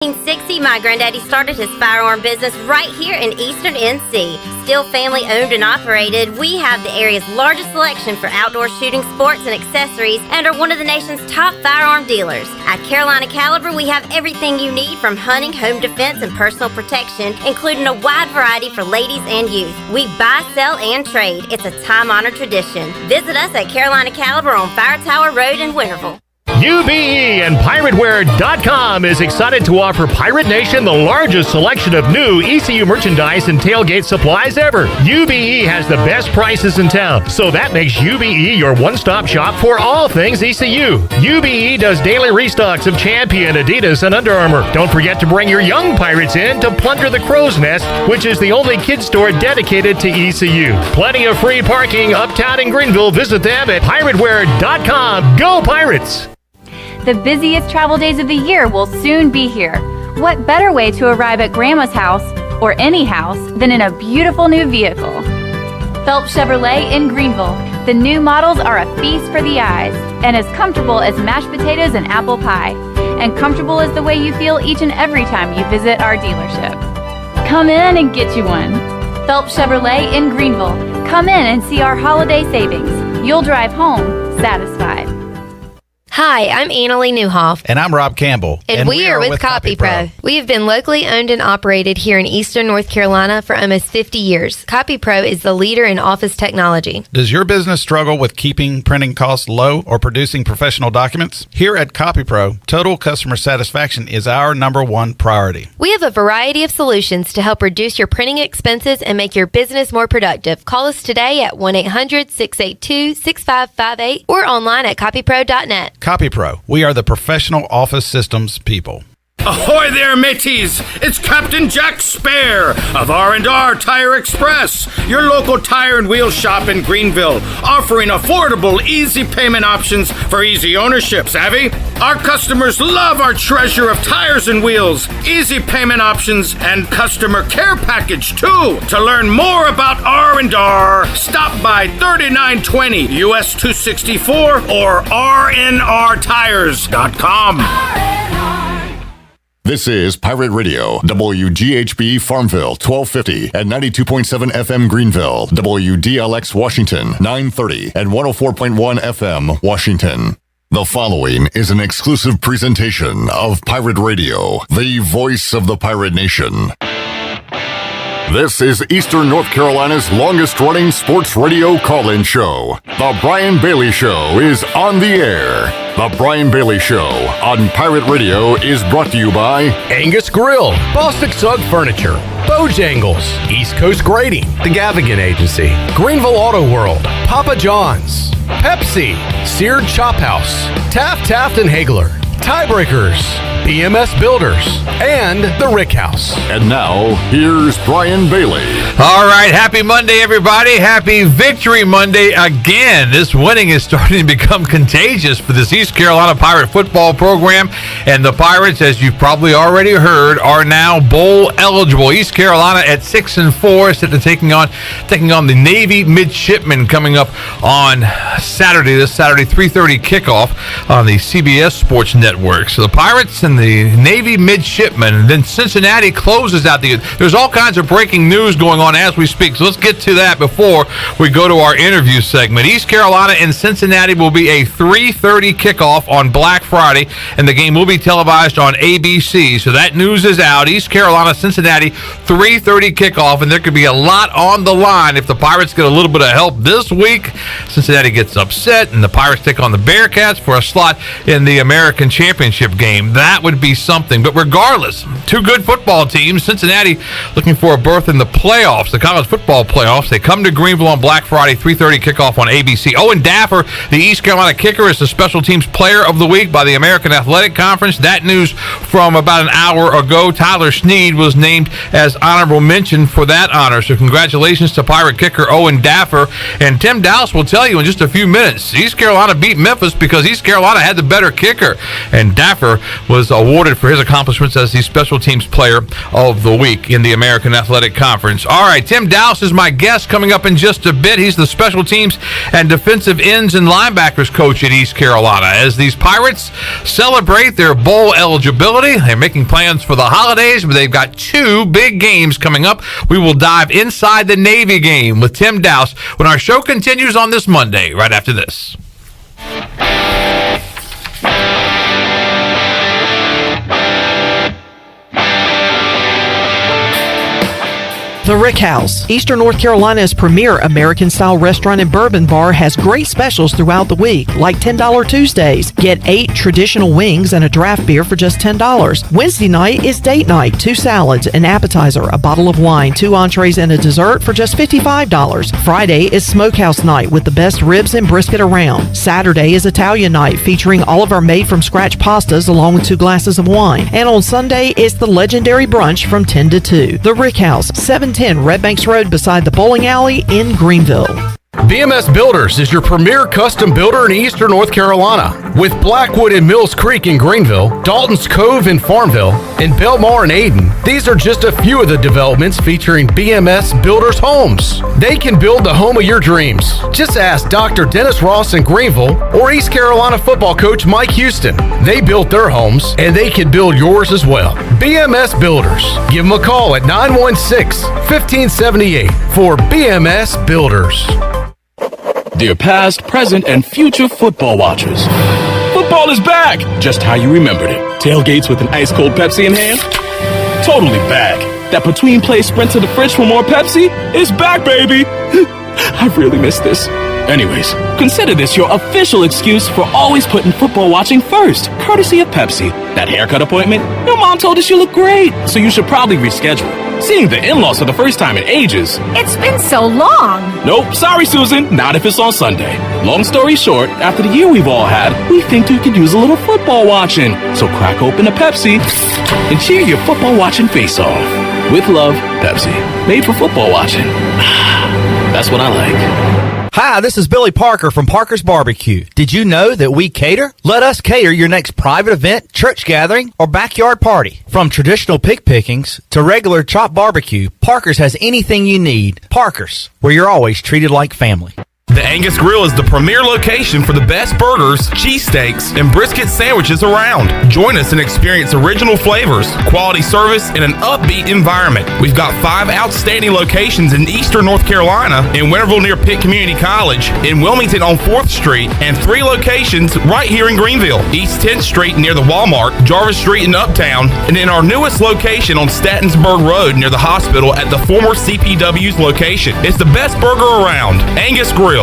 1960, my granddaddy started his firearm business right here in Eastern NC. Still family owned and operated, we have the area's largest selection for outdoor shooting sports and accessories and are one of the nation's top firearm dealers. At Carolina Caliber, we have everything you need from hunting, home defense, and personal protection, including a wide variety for ladies and youth. We buy, sell, and trade. It's a time-honored tradition. Visit us at Carolina Caliber on Fire Tower Road in Winterville. UBE and PirateWear.com is excited to offer Pirate Nation the largest selection of new ECU merchandise and tailgate supplies ever. UBE has the best prices in town, so that makes UBE your one-stop shop for all things ECU. UBE does daily restocks of Champion, Adidas, and Under Armour. Don't forget to bring your young pirates in to plunder the Crow's Nest, which is the only kids store dedicated to ECU. Plenty of free parking uptown in Greenville. Visit them at PirateWear.com. Go Pirates! The busiest travel days of the year will soon be here. What better way to arrive at Grandma's house, or any house, than in a beautiful new vehicle? Phelps Chevrolet in Greenville. The new models are a feast for the eyes, and as comfortable as mashed potatoes and apple pie. And comfortable is the way you feel each and every time you visit our dealership. Come in and get you one. Phelps Chevrolet in Greenville. Come in and see our holiday savings. You'll drive home satisfied. Hi, I'm Annalie Newhoff. And I'm Rob Campbell. And we are with CopyPro. We have been locally owned and operated here in Eastern North Carolina for almost 50 years. CopyPro is the leader in office technology. Does your business struggle with keeping printing costs low or producing professional documents? Here at CopyPro, total customer satisfaction is our number one priority. We have a variety of solutions to help reduce your printing expenses and make your business more productive. Call us today at 1-800-682-6558 or online at copypro.net. CopyPro, we are the professional office systems people. Ahoy there, mateys! It's Captain Jack Spare of R&R Tire Express, your local tire and wheel shop in Greenville, offering affordable, easy payment options for easy ownership. Savvy? Our customers love our treasure of tires and wheels, easy payment options, and customer care package too. To learn more about R&R, stop by 3920 US 264 or rnrtires.com. This is Pirate Radio, WGHB Farmville, 1250 and 92.7 FM Greenville, WDLX Washington, 930 and 104.1 FM Washington. The following is an exclusive presentation of Pirate Radio, the voice of the Pirate Nation. This is Eastern North Carolina's longest-running sports radio call-in show. The Brian Bailey Show is on the air. The Brian Bailey Show on Pirate Radio is brought to you by Angus Grill, Bostic Sugg Furniture, Bojangles, East Coast Grading, The Gavigan Agency, Greenville Auto World, Papa John's, Pepsi, Seared Chop House, Taft and Hagler, Tiebreakers, BMS Builders, and The Rick House. And now, here's Brian Bailey. All right, happy Monday, everybody. Happy Victory Monday again. This winning is starting to become contagious for this East Carolina Pirate football program. And the Pirates, as you've probably already heard, are now bowl eligible. East Carolina at 6-4, set to taking on the Navy Midshipmen coming up on Saturday. This Saturday, 3:30 kickoff on the CBS Sports Network. So the Pirates and the Navy Midshipmen, and then Cincinnati closes out the. There's all kinds of breaking news going on as we speak, so let's get to that before we go to our interview segment. East Carolina and Cincinnati will be a 3:30 kickoff on Black Friday, and the game will be televised on ABC. So that news is out. East Carolina, Cincinnati, 3:30 kickoff, and there could be a lot on the line if the Pirates get a little bit of help this week. Cincinnati gets upset, and the Pirates take on the Bearcats for a slot in the American Championship game. That would be something. But regardless, two good football teams. Cincinnati looking for a berth in the playoffs, the college football playoffs. They come to Greenville on Black Friday, 3:30 kickoff on ABC. Owen Daffer, the East Carolina kicker, is the Special Teams Player of the Week by the American Athletic Conference. That news from about an hour ago. Tyler Snead was named as honorable mention for that honor. So congratulations to Pirate kicker Owen Daffer. And Tim Daoust will tell you in just a few minutes, East Carolina beat Memphis because East Carolina had the better kicker. And Daffer was was awarded for his accomplishments as the Special Teams Player of the Week in the American Athletic Conference. All right, Tim Daoust is my guest coming up in just a bit. He's the Special Teams and Defensive Ends and Linebackers coach at East Carolina. As these Pirates celebrate their bowl eligibility, they're making plans for the holidays, but they've got 2 big games coming up. We will dive inside the Navy game with Tim Daoust when our show continues on this Monday, right after this. The Rick House, Eastern North Carolina's premier American-style restaurant and bourbon bar, has great specials throughout the week, like $10 Tuesdays. Get 8 traditional wings and a draft beer for just $10. Wednesday night is date night, 2 salads, an appetizer, a bottle of wine, 2 entrees, and a dessert for just $55. Friday is smokehouse night with the best ribs and brisket around. Saturday is Italian night, featuring all of our made-from-scratch pastas along with 2 glasses of wine. And on Sunday is the legendary brunch from 10 to 2. The Rick House, 710 Red Banks Road beside the bowling alley in Greenville. BMS Builders is your premier custom builder in Eastern North Carolina. With Blackwood and Mills Creek in Greenville, Dalton's Cove in Farmville, and Belmar and Ayden, these are just a few of the developments featuring BMS Builders homes. They can build the home of your dreams. Just ask Dr. Dennis Ross in Greenville or East Carolina football coach Mike Houston. They built their homes, and they can build yours as well. BMS Builders. Give them a call at 916-1578 for BMS Builders. Dear past, present, and future football watchers, football is back, just how you remembered it. Tailgates with an ice-cold Pepsi in hand? Totally back. That between-play sprint to the fridge for more Pepsi is back, baby. I really missed this. Anyways, consider this your official excuse for always putting football watching first, courtesy of Pepsi. That haircut appointment? Your mom told us you look great, so you should probably reschedule. Seeing the in-laws for the first time in ages. It's been so long. Nope, sorry, Susan. Not if it's on Sunday. Long story short, after the year we've all had, we think you could use a little football watching. So crack open a Pepsi and cheer your football watching face off. With love, Pepsi. Made for football watching. That's what I like. Hi, this is Billy Parker from Parker's Barbecue. Did you know that we cater? Let us cater your next private event, church gathering, or backyard party. From traditional pig pickings to regular chopped barbecue, Parker's has anything you need. Parker's, where you're always treated like family. The Angus Grill is the premier location for the best burgers, cheesesteaks, and brisket sandwiches around. Join us and experience original flavors, quality service, and an upbeat environment. We've got 5 outstanding locations in Eastern North Carolina, in Winterville near Pitt Community College, in Wilmington on 4th Street, and 3 locations right here in Greenville, East 10th Street near the Walmart, Jarvis Street in Uptown, and in our newest location on Statensburg Road near the hospital at the former CPW's location. It's the best burger around. Angus Grill.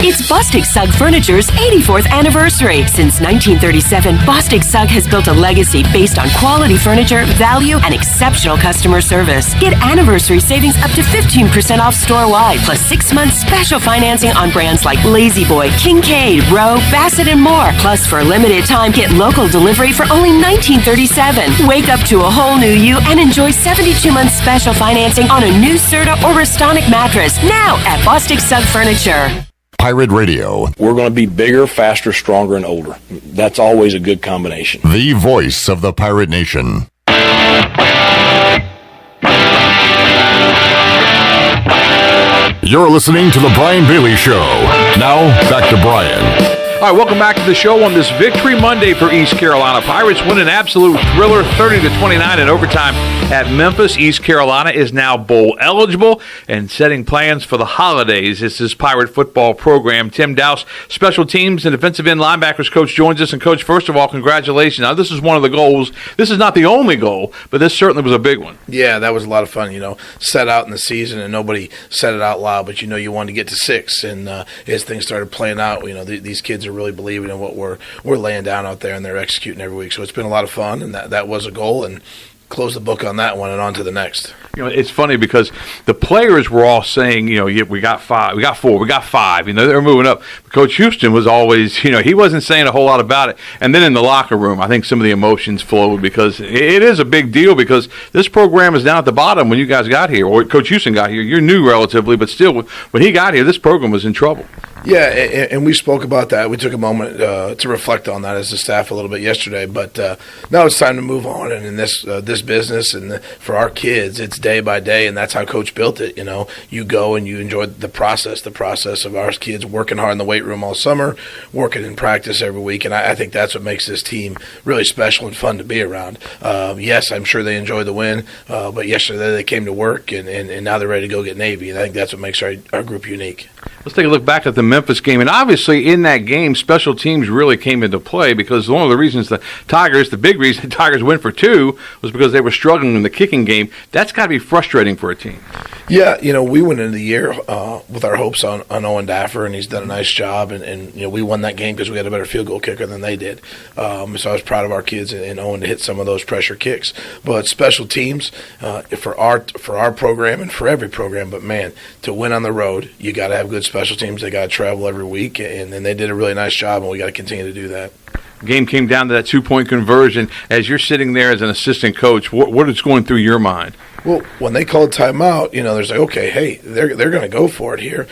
It's Bostic Sugg Furniture's 84th anniversary. Since 1937, Bostic Sugg has built a legacy based on quality furniture, value, and exceptional customer service. Get anniversary savings up to 15% off store-wide, plus 6 months special financing on brands like Lazy Boy, Kincaid, Rowe, Bassett, and more. Plus, for a limited time, get local delivery for only $19.37. Wake up to a whole new you and enjoy 72 months special financing on a new Serta or Restonic mattress now at Bostic Sugg Furniture. Pirate Radio. We're going to be bigger, faster, stronger, and older. That's always a good combination. The voice of the Pirate Nation. You're listening to The Brian Bailey Show. Now, back to Brian. All right, welcome back to the show on this Victory Monday for East Carolina. Pirates win an absolute thriller, 30-29 in overtime at Memphis. East Carolina is now bowl eligible and setting plans for the holidays. This is Pirate football program. Tim Daoust, special teams and defensive end linebackers coach, joins us. And coach, first of all, congratulations. Now, this is one of the goals. This is not the only goal, but this certainly was a big one. Yeah, that was a lot of fun. Set out in the season, and nobody said it out loud, but you wanted to get to 6. And as things started playing out, these kids are really believing in what we're laying down out there, and they're executing every week. So it's been a lot of fun, and that was a goal, and close the book on that one and on to the next. It's funny because the players were all saying, we got 5, we got 4, we got 5. They're moving up. Coach Houston was always, he wasn't saying a whole lot about it. And then in the locker room, I think some of the emotions flowed because it is a big deal because this program is down at the bottom when you guys got here, or Coach Houston got here. You're new relatively, but still, when he got here, this program was in trouble. Yeah, and we spoke about that. We took a moment to reflect on that as a staff a little bit yesterday. But now it's time to move on. And in this business and for our kids, it's day by day, and that's how Coach built it. You know, you go and you enjoy the process of our kids working hard in the weight room all summer, working in practice every week. And I think that's what makes this team really special and fun to be around. Yes, I'm sure they enjoyed the win, but yesterday they came to work, and now they're ready to go get Navy. And I think that's what makes our group unique. Let's take a look back at the Memphis game. And obviously in that game, special teams really came into play because one of the reasons the big reason the Tigers went for 2 was because they were struggling in the kicking game. That's got to be frustrating for a team. Yeah, we went into the year with our hopes on Owen Daffer, and he's done a nice job. And we won that game because we had a better field goal kicker than they did. So I was proud of our kids and Owen to hit some of those pressure kicks. But special teams, for our program and for every program, but man, to win on the road, you got to have good special teams. They got to travel every week, and they did a really nice job, and we got to continue to do that. Game came down to that 2-point conversion. As you're sitting there as an assistant coach, what is going through your mind? Well, when they called timeout, there's like, okay, hey, they're going to go for it here.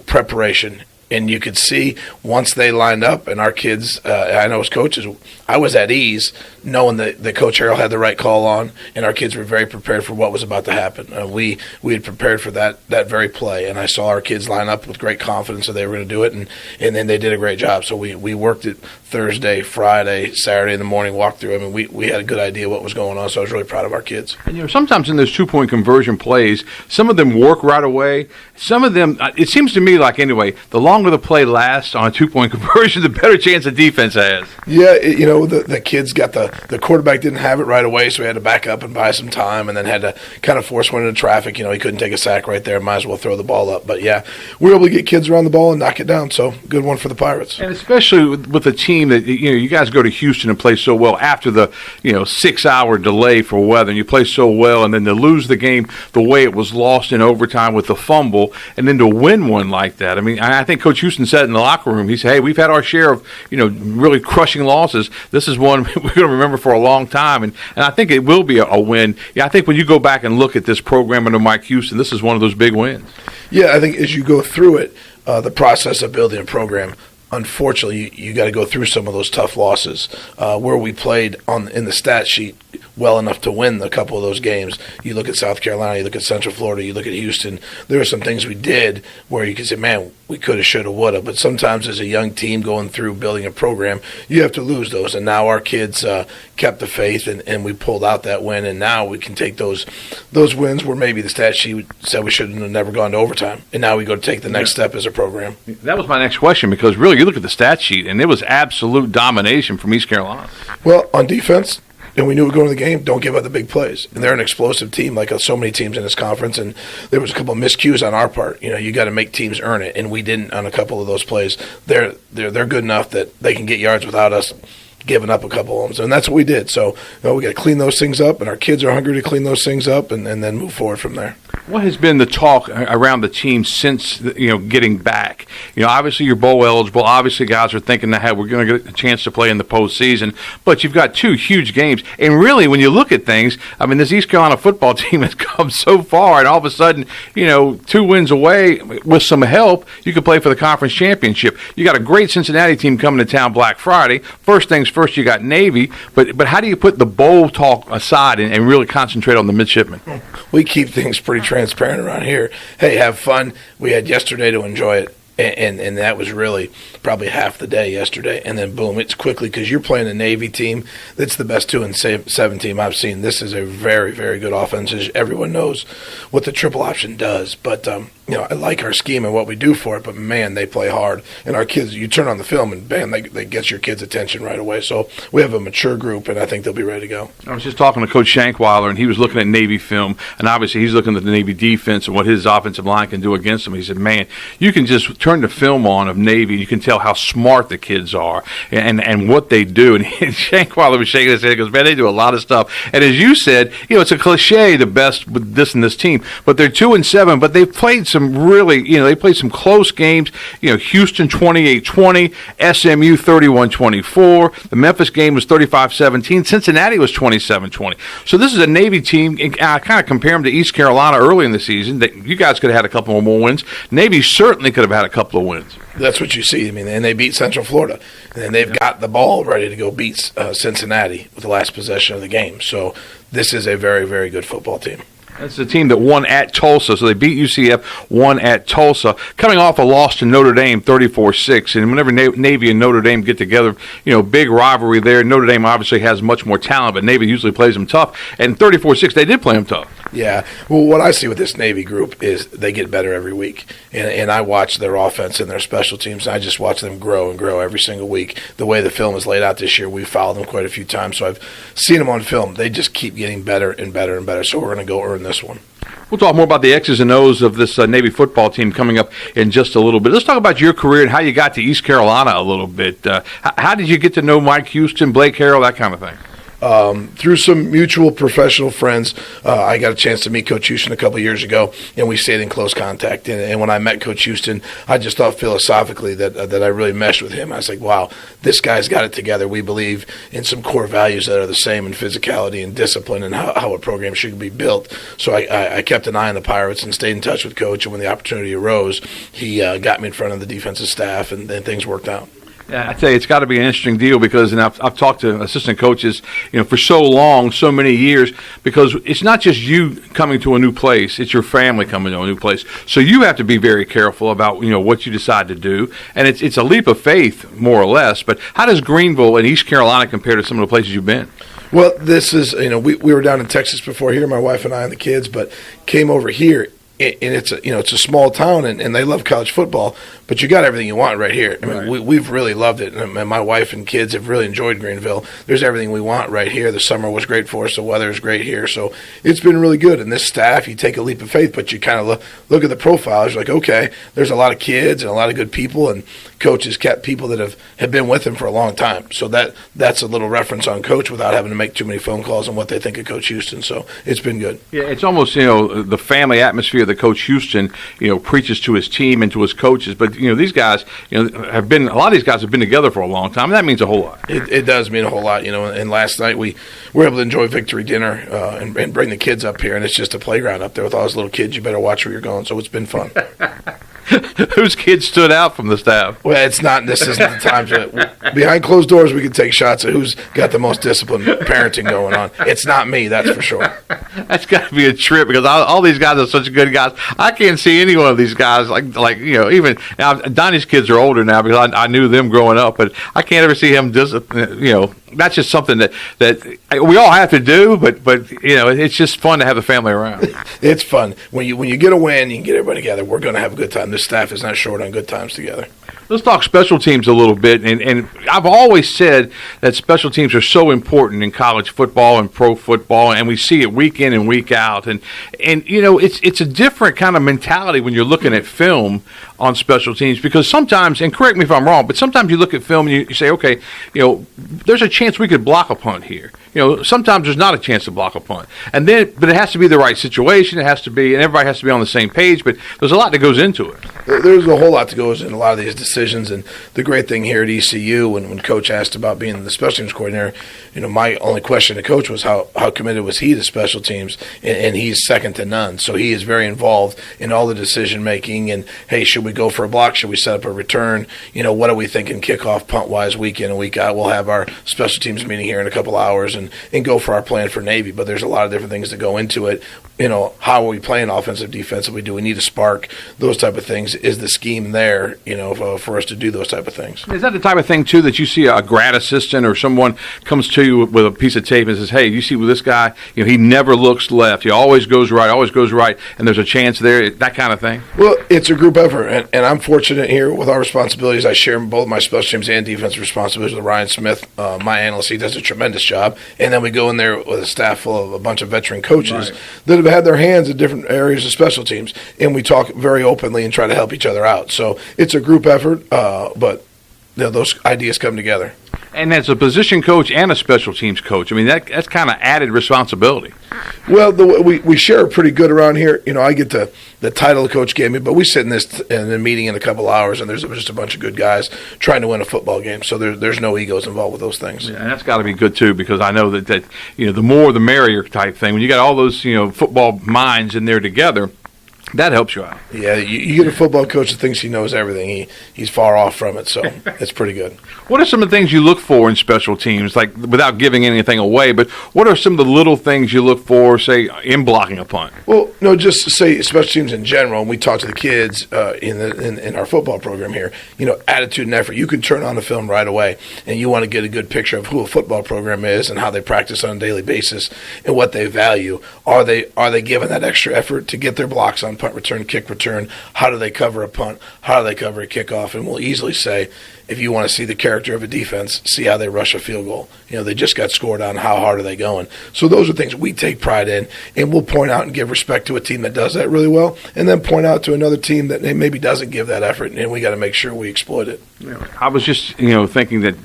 Preparation. And you could see once they lined up, and our kids, I know as coaches, I was at ease knowing that Coach Harrell had the right call on, and our kids were very prepared for what was about to happen. We had prepared for that very play, and I saw our kids line up with great confidence that they were going to do it, and then they did a great job. So we worked it Thursday, Friday, Saturday in the morning walkthrough. I mean, we had a good idea what was going on, so I was really proud of our kids. And sometimes in those 2-point conversion plays, some of them work right away. Some of them, it seems to me like anyway, the longer the play lasts on a 2-point conversion, the better chance the defense has. Yeah, the kids got the quarterback didn't have it right away, so we had to back up and buy some time, and then had to kind of force one into traffic. He couldn't take a sack right there. Might as well throw the ball up. But yeah, we were able to get kids around the ball and knock it down. So good one for the Pirates. And especially with a team that you guys go to Houston and play so well after the 6-hour delay for weather, and you play so well, and then to lose the game the way it was lost in overtime with the fumble, and then to win one like that. I mean, I think Coach Houston said in the locker room, he said, hey, we've had our share of really crushing losses. This is one we're going to remember for a long time, and I think it will be a win. Yeah, I think when you go back and look at this program under Mike Houston, this is one of those big wins. Yeah, I think as you go through it, the process of building a program, unfortunately, you got to go through some of those tough losses where we played in the stat sheet well enough to win a couple of those games. You look at South Carolina, you look at Central Florida, you look at Houston. There are some things we did where you can say, man, we could have, should have, would have. But sometimes as a young team going through building a program, you have to lose those. And now our kids kept the faith, and we pulled out that win. And now we can take those wins where maybe the stat sheet said we should have never gone to overtime. And now we go to take the next step as a program. That was my next question, because really you look at the stat sheet, and it was absolute domination from East Carolina. Well, on defense, and we knew we'd go to the game, don't give up the big plays. And they're an explosive team, like so many teams in this conference, and there was a couple of miscues on our part. You got to make teams earn it, and we didn't on a couple of those plays. They're good enough that they can get yards without us giving up a couple of them. And that's what we did. So we got to clean those things up, and our kids are hungry to clean those things up and then move forward from there. What has been the talk around the team since getting back? Obviously you're bowl eligible. Obviously guys are thinking that, hey, we're going to get a chance to play in the postseason. But you've got 2 huge games, and really when you look at things, I mean, this East Carolina football team has come so far, and all of a sudden, 2 wins away with some help, you could play for the conference championship. You got a great Cincinnati team coming to town Black Friday. First things first, you got Navy, but how do you put the bowl talk aside and really concentrate on the midshipmen? We keep things pretty transparent around here. Hey, have fun. We had yesterday to enjoy it. And that was really probably half the day yesterday. And then, boom, it's quickly, because you're playing a Navy team that's the best 2-7 team I've seen. This is a very, very good offense. As everyone knows what the triple option does. But, I like our scheme and what we do for it. But, man, they play hard. And our kids, you turn on the film, and, bam, they get your kids' attention right away. So we have a mature group, and I think they'll be ready to go. I was just talking to Coach Shankweiler, and he was looking at Navy film. And, obviously, he's looking at the Navy defense and what his offensive line can do against them. He said, man, you can just turn the film on of Navy, you can tell how smart the kids are and what they do. And Shankweiler was shaking his head because, man, they do a lot of stuff. And as you said, it's a cliche, the best with this and this team, but they're 2-7, but they've played some really, they played some close games. Houston 28-20, SMU 31-24, the Memphis game was 35-17, Cincinnati was 27-20. So this is a Navy team, and I kind of compare them to East Carolina early in the season. That you guys could have had a couple more wins. Navy certainly could have had a couple of wins. That's what you see. I mean, and they beat Central Florida, and they've got the ball ready to go beat Cincinnati with the last possession of the game. So this is a very, very good football team. That's the team that won at Tulsa. So they beat UCF, won at Tulsa, coming off a loss to Notre Dame 34-6. And whenever Navy and Notre Dame get together, big rivalry there. Notre Dame obviously has much more talent, but Navy usually plays them tough. And 34-6, they did play them tough. Yeah. Well, what I see with this Navy group is they get better every week. And I watch their offense and their special teams. And I just watch them grow and grow every single week. The way the film is laid out this year, we've followed them quite a few times. So I've seen them on film. They just keep getting better and better and better. So we're going to go earn this one. We'll talk more about the X's and O's of this Navy football team coming up in just a little bit. Let's talk about your career and how you got to East Carolina a little bit. How did you get to know Mike Houston, Blake Harrell, that kind of thing? Through some mutual professional friends, I got a chance to meet Coach Houston a couple years ago, and we stayed in close contact. And when I met Coach Houston, I just thought philosophically that I really meshed with him. I was like, wow, this guy's got it together. We believe in some core values that are the same in physicality and discipline and how a program should be built. So I kept an eye on the Pirates and stayed in touch with Coach, and when the opportunity arose, he got me in front of the defensive staff, and things worked out. Yeah, I tell you, it's got to be an interesting deal because, and I've talked to assistant coaches, for so long, so many years, because it's not just you coming to a new place; it's your family coming to a new place. So you have to be very careful about what you decide to do, and it's a leap of faith, more or less. But how does Greenville and East Carolina compare to some of the places you've been? Well, this is we were down in Texas before here, my wife and I and the kids, but came over here. And it's a small town, and they love college football, but you got everything you want right here. I mean, we've really loved it, and my wife and kids have really enjoyed Greenville. There's everything we want right here. The summer was great for us. The weather is great here, so it's been really good. And this staff, you take a leap of faith, but you kind of look at the profiles. You're like, okay, there's a lot of kids and a lot of good people, and Coach has kept people that have been with him for a long time. So that's a little reference on Coach without having to make too many phone calls on what they think of Coach Houston. So it's been good. Yeah, it's almost the family atmosphere that Coach Houston preaches to his team and to his coaches. But these guys have been, a lot of these guys have been together for a long time, and that means a whole lot. It does mean a whole lot. And last night we were able to enjoy victory dinner and bring the kids up here, and it's just a playground up there with all those little kids. You better watch where you're going. So it's been fun. Whose kids stood out from the staff? Well, this isn't the time to. Behind closed doors, we can take shots at who's got the most disciplined parenting going on. It's not me, that's for sure. That's got to be a trip because all these guys are such good guys. I can't see any one of these guys even now. Donnie's kids are older now because I knew them growing up, but I can't ever see him that's just something that we all have to do, but it's just fun to have the family around. It's fun when you get a win, you can get everybody together. We're going to have a good time. This staff is not short on good times together. Let's talk special teams a little bit, and I've always said that special teams are so important in college football and pro football, and we see it week in and week out, and it's a different kind of mentality when you're looking at film on special teams, because sometimes, and correct me if I'm wrong, but sometimes you look at film and you say, okay, there's a chance we could block a punt here. Sometimes there's not a chance to block a punt, but it has to be the right situation. It has to be, and everybody has to be on the same page. But there's a lot that goes into it. There's a whole lot that goes into a lot of these decisions. And the great thing here at ECU, when Coach asked about being the special teams coordinator, my only question to Coach was how committed was he to special teams, and he's second to none. So he is very involved in all the decision making. And hey, should we go for a block? Should we set up a return? What are we thinking kickoff, punt wise, week in and week out? We'll have our special teams meeting here in a couple hours and go for our plan for Navy. But there's a lot of different things that go into it. How are we playing offensive, defensively? Do we need a spark? Those type of things. Is the scheme there, for us to do those type of things? Is that the type of thing, too, that you see a grad assistant or someone comes to you with a piece of tape and says, hey, you see with this guy, he never looks left. He always goes right, and there's a chance there, that kind of thing? Well, it's a group effort, and I'm fortunate here with our responsibilities. I share both my special teams and defensive responsibilities with Ryan Smith, my analyst. He does a tremendous job. And then we go in there with a staff full of a bunch of veteran coaches that have had their hands in different areas of special teams, and we talk very openly and try to help each other out. So it's a group effort, but those ideas come together. And as a position coach and a special teams coach, I mean, that's kind of added responsibility. Well, we share pretty good around here. I get the title the coach gave me, but we sit in a meeting in a couple hours, and there's just a bunch of good guys trying to win a football game. So there's no egos involved with those things. Yeah, and that's got to be good too, because I know that the more the merrier type thing. When you got all those football minds in there together, That helps you out. Yeah, you get a football coach that thinks he knows everything. He's far off from it, so it's pretty good. What are some of the things you look for in special teams, like without giving anything away, but what are some of the little things you look for, say, in blocking a punt? Well, no, just to say special teams in general, and we talk to the kids in our football program here, attitude and effort. You can turn on the film right away, and you want to get a good picture of who a football program is and how they practice on a daily basis and what they value. Are they giving that extra effort to get their blocks on punt return, kick return? How do they cover a punt? How do they cover a kickoff? And we'll easily say, if you want to see the character of a defense, see how they rush a field goal. They just got scored on. How hard are they going? So those are things we take pride in, and we'll point out and give respect to a team that does that really well, and then point out to another team that maybe doesn't give that effort, and we got to make sure we exploit it. I was just, thinking that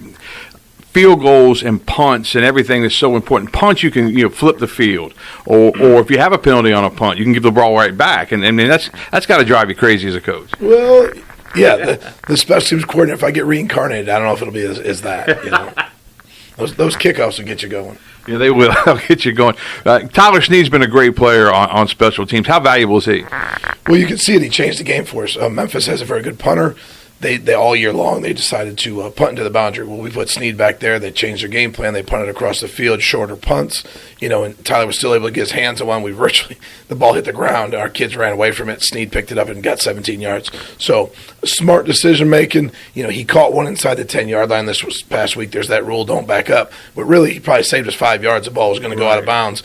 field goals and punts and everything is so important. Punts, you can flip the field, or if you have a penalty on a punt, you can give the ball right back, and that's got to drive you crazy as a coach. Well, yeah, the special teams coordinator, if I get reincarnated, I don't know if it'll be as that. Those kickoffs will get you going. Yeah, they will. They'll get you going. Tyler Snead's been a great player on special teams. How valuable is he? Well, you can see it. He changed the game for us. Memphis has a very good punter. They all year long they decided to punt into the boundary. Well, we put Snead back there. They changed their game plan. They punted across the field, shorter punts. And Tyler was still able to get his hands on one. The ball hit the ground. Our kids ran away from it. Snead picked it up and got 17 yards. So smart decision making. He caught one inside the 10-yard line this past week. There's that rule, don't back up. But really, he probably saved us 5 yards. The ball was going to go out of bounds.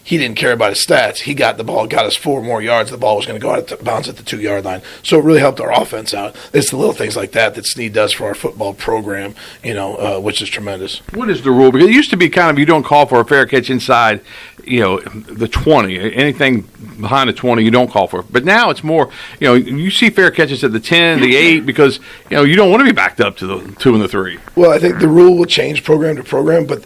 He didn't care about his stats. He got the ball, got us 4 more yards. The ball was going to go out of bounds at the 2-yard line. So it really helped our offense out. It's the little things like that Snead does for our football program, which is tremendous. What is the rule? Because it used to be kind of you don't call for a fair catch inside, the 20. Anything behind the 20 you don't call for. But now it's more, you see fair catches at the 10, the 8, because, you don't want to be backed up to the 2 and the 3. Well, I think the rule will change program to program, but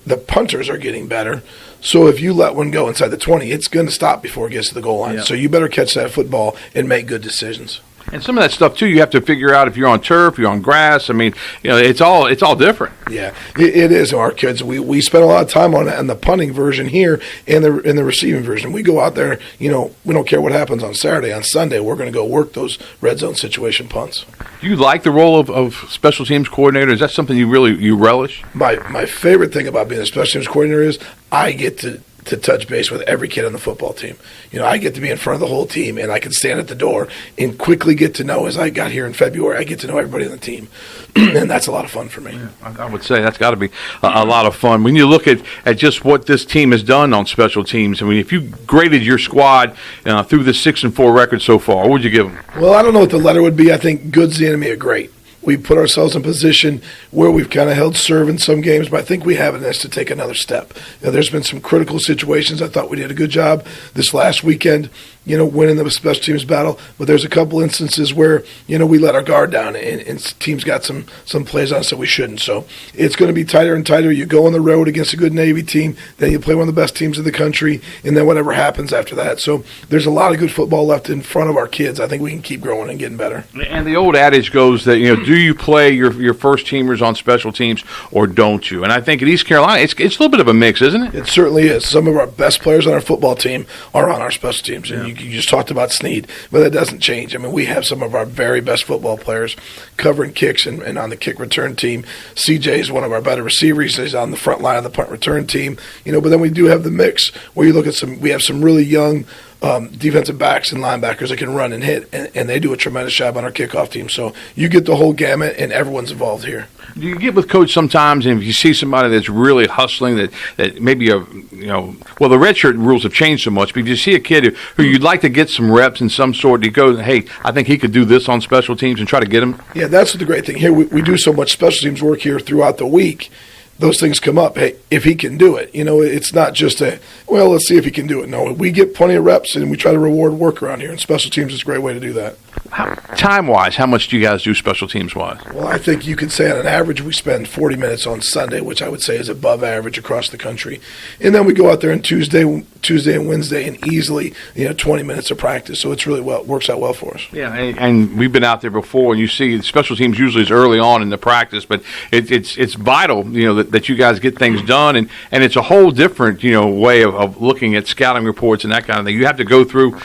the punters are getting better. So if you let one go inside the 20, it's going to stop before it gets to the goal line. Yeah. So you better catch that football and make good decisions. And some of that stuff, too, you have to figure out if you're on turf, you're on grass. I mean, it's all different. Yeah, it is. Our kids, we spend a lot of time on the punting version here and the receiving version. We go out there, we don't care what happens on Saturday. On Sunday, we're going to go work those red zone situation punts. Do you like the role of special teams coordinator? Is that something you relish? My favorite thing about being a special teams coordinator is I get to touch base with every kid on the football team. I get to be in front of the whole team, and I can stand at the door and quickly get to know, as I got here in February, I get to know everybody on the team. And that's a lot of fun for me. Yeah, I would say that's got to be a lot of fun. When you look at just what this team has done on special teams, I mean, if you graded your squad through the 6-4 record so far, what would you give them? Well, I don't know what the letter would be. I think good's the enemy of great. We put ourselves in a position where we've kind of held serve in some games, but I think we have in us to take another step. There's been some critical situations. I thought we did a good job this last weekend, winning the special teams battle. But there's a couple instances where, we let our guard down and teams got some plays on us that we shouldn't. So it's going to be tighter and tighter. You go on the road against a good Navy team, then you play one of the best teams in the country, and then whatever happens after that. So there's a lot of good football left in front of our kids. I think we can keep growing and getting better. And the old adage goes that, do you play your first teamers on special teams or don't you? And I think at East Carolina, it's a little bit of a mix, isn't it? It certainly is. Some of our best players on our football team are on our special teams. And you just talked about Snead, but that doesn't change. I mean, we have some of our very best football players covering kicks and on the kick return team. CJ is one of our better receivers. He's on the front line of the punt return team. But then we do have the mix where you look at we have some really young defensive backs and linebackers that can run and hit, and they do a tremendous job on our kickoff team. So you get the whole gamut, and everyone's involved here. Do you get with Coach sometimes, and if you see somebody that's really hustling, that maybe the red shirt rules have changed so much, but if you see a kid who you'd like to get some reps in some sort, you go, hey, I think he could do this on special teams, and try to get him? Yeah, that's the great thing here. We do so much special teams work here throughout the week. Those things come up. Hey, if he can do it, it's not just let's see if he can do it. No, we get plenty of reps, and we try to reward work around here, and special teams is a great way to do that. Time-wise, how much do you guys do special teams-wise? Well, I think you could say on an average we spend 40 minutes on Sunday, which I would say is above average across the country. And then we go out there on Tuesday and Wednesday and easily 20 minutes of practice. So it's really works out well for us. Yeah, and we've been out there before, and you see special teams usually is early on in the practice, but it's vital that you guys get things done, and it's a whole different way of looking at scouting reports and that kind of thing. You have to go through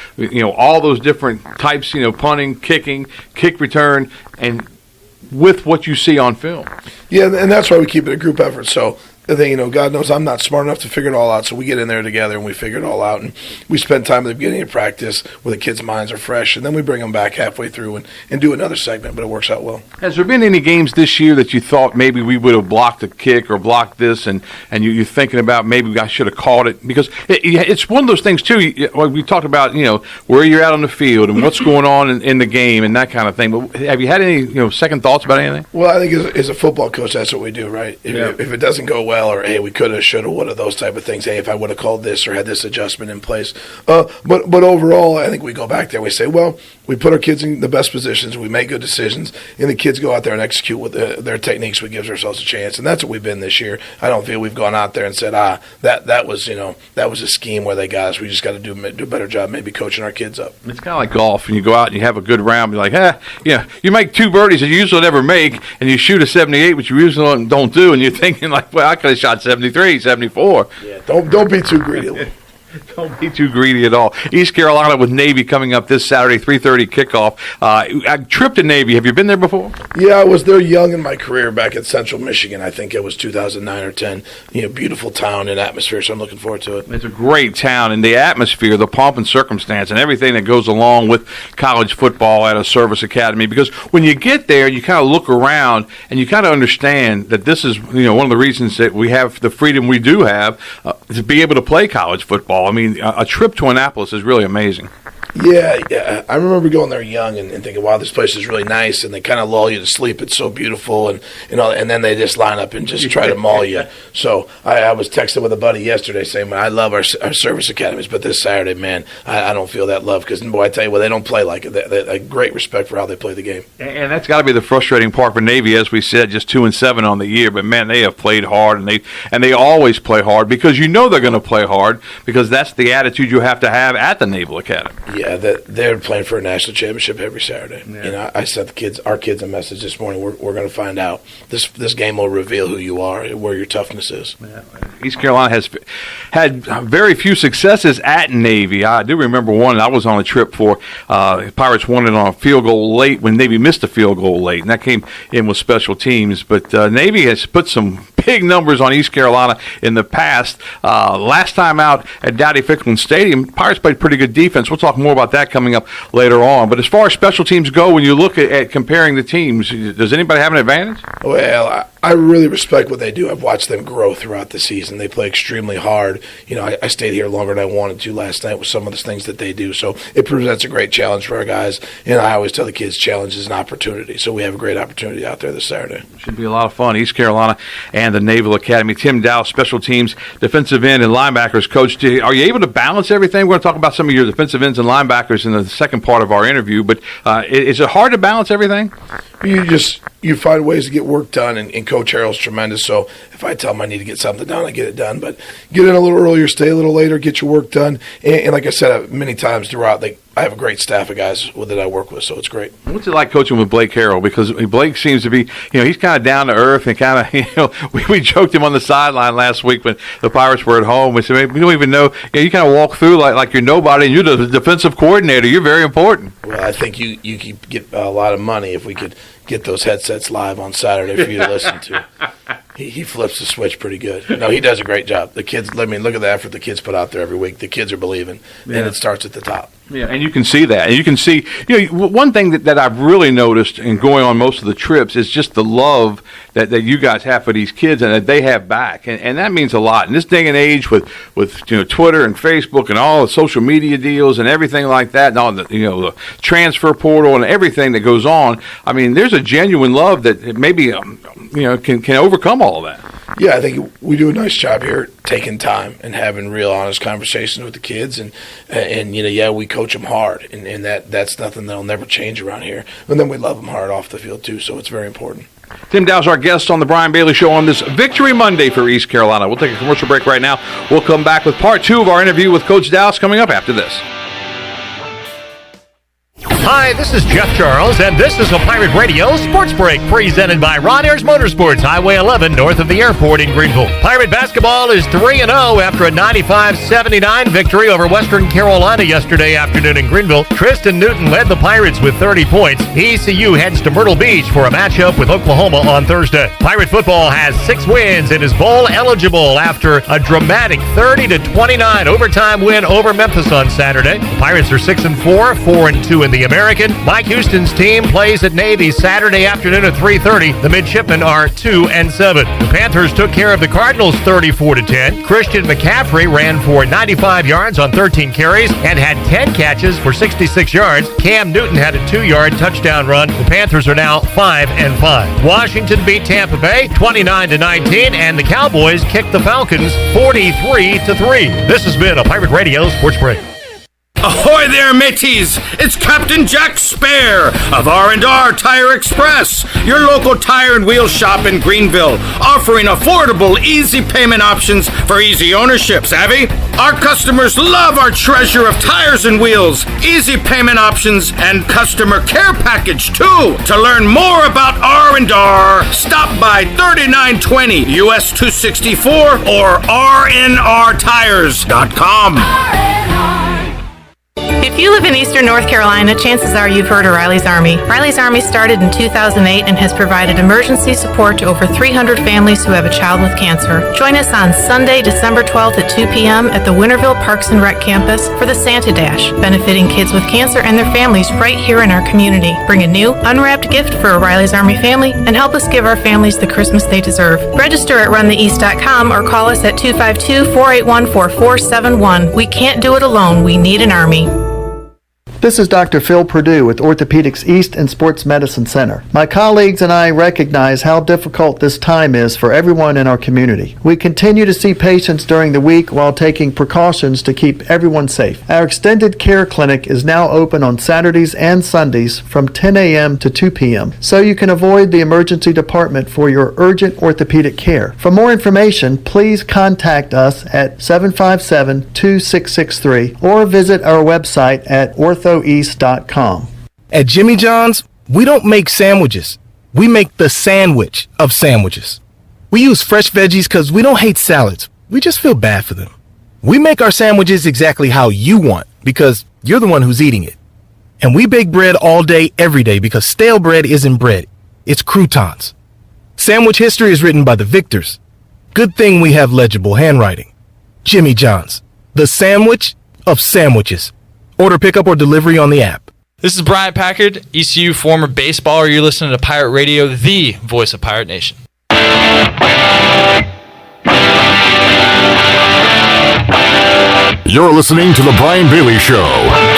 all those different types, punting, kicking, kick return, and with what you see on film. Yeah, and that's why we keep it a group effort. So the thing, God knows I'm not smart enough to figure it all out, so we get in there together and we figure it all out, and we spend time at the beginning of practice where the kids' minds are fresh, and then we bring them back halfway through and do another segment, but it works out well. Has there been any games this year that you thought maybe we would have blocked a kick or blocked this, and you're thinking about maybe I should have caught it? Because it's one of those things, too, we talked about, where you're at on the field and what's going on in the game and that kind of thing, but have you had any, second thoughts about anything? Well, I think as a football coach, that's what we do, right? If it doesn't go well, or hey, we could have, should have, would have, those type of things. Hey, if I would have called this or had this adjustment in place. But overall, I think we go back there and we say, well, we put our kids in the best positions, we make good decisions, and the kids go out there and execute with their techniques. We give ourselves a chance, and that's what we've been this year. I don't feel we've gone out there and said, that was a scheme where they got us. We just got to do a better job, maybe coaching our kids up. It's kind of like golf, and you go out and you have a good round. You're like, you make 2 birdies that you usually never make, and you shoot a 78, which you usually don't do, and you're thinking like, well, I could have shot 73, 74. Yeah, don't be too greedy. Don't be too greedy at all. East Carolina with Navy coming up this Saturday, 3:30 kickoff. A trip to Navy. Have you been there before? Yeah, I was there young in my career back at Central Michigan. I think it was 2009 or 10. Beautiful town and atmosphere, so I'm looking forward to it. It's a great town, and the atmosphere, the pomp and circumstance, and everything that goes along with college football at a service academy. Because when you get there, you kind of look around and you kind of understand that this is one of the reasons that we have the freedom we do have to be able to play college football. I mean, a trip to Annapolis is really amazing. Yeah. I remember going there young and thinking, wow, this place is really nice, and they kind of lull you to sleep. It's so beautiful, and then they just line up and just try to maul you. So I was texting with a buddy yesterday saying, I love our service academies, but this Saturday, man, I don't feel that love because, boy, I tell you what, they don't play like it. They great respect for how they play the game. And that's got to be the frustrating part for Navy, as we said, just 2-7 on the year. But man, they have played hard, and they always play hard because they're going to play hard because that's the attitude you have to have at the Naval Academy. Yeah, they're playing for a national championship every Saturday. Yeah. I sent our kids a message this morning. We're going to find out. This game will reveal who you are, where your toughness is. Yeah. East Carolina has had very few successes at Navy. I do remember one I was on a trip for. Pirates won it on a field goal late when Navy missed a field goal late, and that came in with special teams. But Navy has put some big numbers on East Carolina in the past. Last time out at Dowdy-Ficklen Stadium, Pirates played pretty good defense. We'll talk more about that coming up later on. But as far as special teams go, when you look at comparing the teams, does anybody have an advantage? Well, I really respect what they do. I've watched them grow throughout the season. They play extremely hard. I stayed here longer than I wanted to last night with some of the things that they do. So it presents a great challenge for our guys. And I always tell the kids, challenge is an opportunity. So we have a great opportunity out there this Saturday. Should be a lot of fun. East Carolina and the Naval Academy. Tim Daoust, special teams, defensive end, and linebackers coach. Are you able to balance everything? We're going to talk about some of your defensive ends and linebackers in the second part of our interview. But is it hard to balance everything? You find ways to get work done, and Coach Harrell's tremendous. So if I tell him I need to get something done, I get it done. But get in a little earlier, stay a little later, get your work done. And like I said many times throughout, I have a great staff of guys that I work with, so it's great. What's it like coaching with Blake Harrell? Because Blake seems to be, he's kind of down to earth and kind of, we joked him on the sideline last week when the Pirates were at home. We said, we don't even know. You kind of walk through like you're nobody, and you're the defensive coordinator. You're very important. Well, I think you could get a lot of money if we could get those headsets live on Saturday for you to listen to. He flips the switch pretty good. No, he does a great job. The kids, look at the effort the kids put out there every week. The kids are believing, and it starts at the top. Yeah, and you can see that. And you can see, one thing that I've really noticed in going on most of the trips is just the love that you guys have for these kids and that they have back. And that means a lot. In this day and age with Twitter and Facebook and all the social media deals and everything like that, and all the transfer portal and everything that goes on, I mean, there's a genuine love that maybe, can overcome all of that. Yeah, I think we do a nice job here taking time and having real honest conversations with the kids, and we coach them hard, and that's nothing that'll never change around here. And then we love them hard off the field too, so it's very important. Tim Daoust, our guest on the Brian Bailey Show on this Victory Monday for East Carolina. We'll take a commercial break right now. We'll come back with part 2 of our interview with Coach Daoust coming up after this. Hi, this is Jeff Charles, and this is a Pirate Radio Sports Break presented by Ron Ayers Motorsports, Highway 11, north of the airport in Greenville. Pirate basketball is 3-0 after a 95-79 victory over Western Carolina yesterday afternoon in Greenville. Tristan Newton led the Pirates with 30 points. ECU heads to Myrtle Beach for a matchup with Oklahoma on Thursday. Pirate football has 6 wins and is bowl eligible after a dramatic 30-29 overtime win over Memphis on Saturday. The Pirates are 6-4, 4-2 in the American. Mike Houston's team plays at Navy Saturday afternoon at 3:30. The Midshipmen are 2-7. The Panthers took care of the Cardinals 34-10. Christian McCaffrey ran for 95 yards on 13 carries and had 10 catches for 66 yards. Cam Newton had a 2-yard touchdown run. The Panthers are now 5-5. Washington beat Tampa Bay 29-19, and the Cowboys kicked the Falcons 43-3. This has been a Pirate Radio Sports Break. Ahoy there, mateys! It's Captain Jack Spare of R&R Tire Express, your local tire and wheel shop in Greenville, offering affordable, easy payment options for easy ownership. Savvy? Our customers love our treasure of tires and wheels, easy payment options, and customer care package too. To learn more about R&R, stop by 3920 US 264 or rnrtires.com. If you live in eastern North Carolina, chances are you've heard of Riley's Army. Riley's Army started in 2008 and has provided emergency support to over 300 families who have a child with cancer. Join us on Sunday, December 12th at 2 p.m. at the Winterville Parks and Rec campus for the Santa Dash, benefiting kids with cancer and their families right here in our community. Bring a new, unwrapped gift for a Riley's Army family and help us give our families the Christmas they deserve. Register at runtheeast.com or call us at 252-481-4471. We can't do it alone. We need an Army. This is Dr. Phil Perdue with Orthopedics East and Sports Medicine Center. My colleagues and I recognize how difficult this time is for everyone in our community. We continue to see patients during the week while taking precautions to keep everyone safe. Our extended care clinic is now open on Saturdays and Sundays from 10 a.m. to 2 p.m. so you can avoid the emergency department for your urgent orthopedic care. For more information, please contact us at 757-2663 or visit our website at orthoeast.com. At Jimmy John's, we don't make sandwiches. We make the sandwich of sandwiches. We use fresh veggies because we don't hate salads. We just feel bad for them. We make our sandwiches exactly how you want because you're the one who's eating it. And we bake bread all day, every day because stale bread isn't bread. It's croutons. Sandwich history is written by the victors. Good thing we have legible handwriting. Jimmy John's, the sandwich of sandwiches. Order pickup or delivery on the app. This is Brian Packard, ECU former baseballer. You're listening to Pirate Radio, the voice of Pirate Nation. You're listening to The Brian Bailey Show.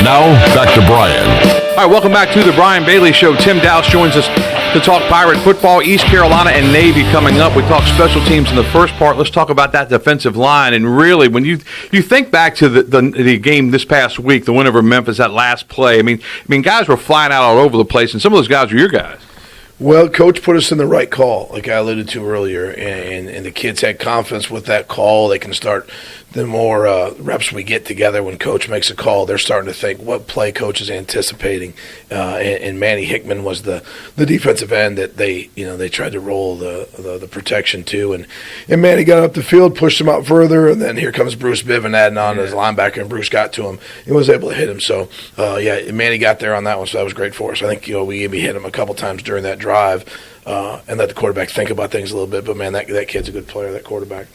Now, back to Brian. All right, welcome back to The Brian Bailey Show. Tim Daoust joins us to talk Pirate football, East Carolina and Navy coming up. We talked special teams in the first part. Let's talk about that defensive line. And really, when you think back to the game this past week, the win over Memphis, that last play, I mean, guys were flying out all over the place, and some of those guys were your guys. Well, Coach put us in the right call, like I alluded to earlier, and the kids had confidence with that call. They can start, the more reps we get together when Coach makes a call, they're starting to think what play Coach is anticipating. And Manny Hickman was the defensive end that they tried to roll the protection to, and Manny got up the field, pushed him out further, and then here comes Bruce Biven adding on as linebacker, and Bruce got to him and was able to hit him. So Manny got there on that one, so that was great for us. I think we maybe hit him a couple times during that drive and let the quarterback think about things a little bit. But man, that kid's a good player, that quarterback.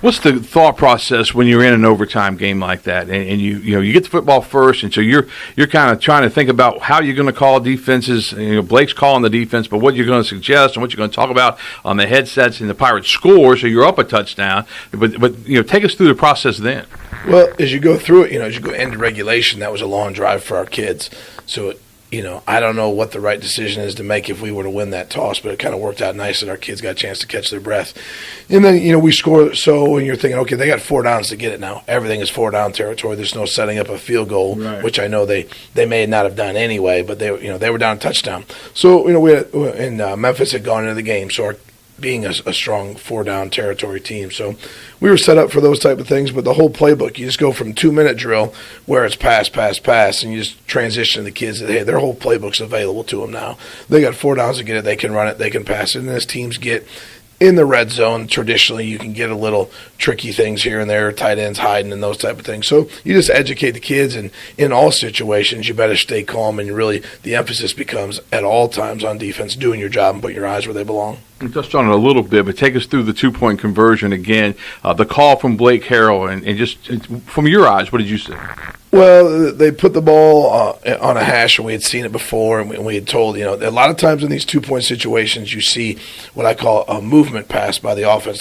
What's the thought process when you're in an overtime game like that, and you get the football first, and so you're kind of trying to think about how you're going to call defenses. Blake's calling the defense, but what you're going to suggest and what you're going to talk about on the headsets, and the Pirates score, so you're up a touchdown. But take us through the process then. Well, as you go through it, as you go into regulation, that was a long drive for our kids. So I don't know what the right decision is to make if we were to win that toss, but it kind of worked out nice that our kids got a chance to catch their breath. And then, we score, and you're thinking, okay, they got 4 downs to get it now. Everything is 4-down territory. There's no setting up a field goal, which I know they may not have done anyway, but they were down a touchdown. So, we had, Memphis had gone into the game, so our being a strong 4-down territory team. So we were set up for those type of things, but the whole playbook, you just go from 2-minute drill where it's pass, and you just transition the kids that, hey, their whole playbook's available to them now. They got 4 downs to get it. They can run it. They can pass it. And as teams get in the red zone, traditionally you can get a little tricky things here and there, tight ends hiding and those type of things. So you just educate the kids, and in all situations you better stay calm, and really the emphasis becomes at all times on defense, doing your job and putting your eyes where they belong. We touched on it a little bit, but take us through the 2-point conversion again, the call from Blake Harrell, and just from your eyes, what did you see? Well, they put the ball on a hash, and we had seen it before, and we had told, a lot of times in these 2-point situations, you see what I call a movement pass by the offense.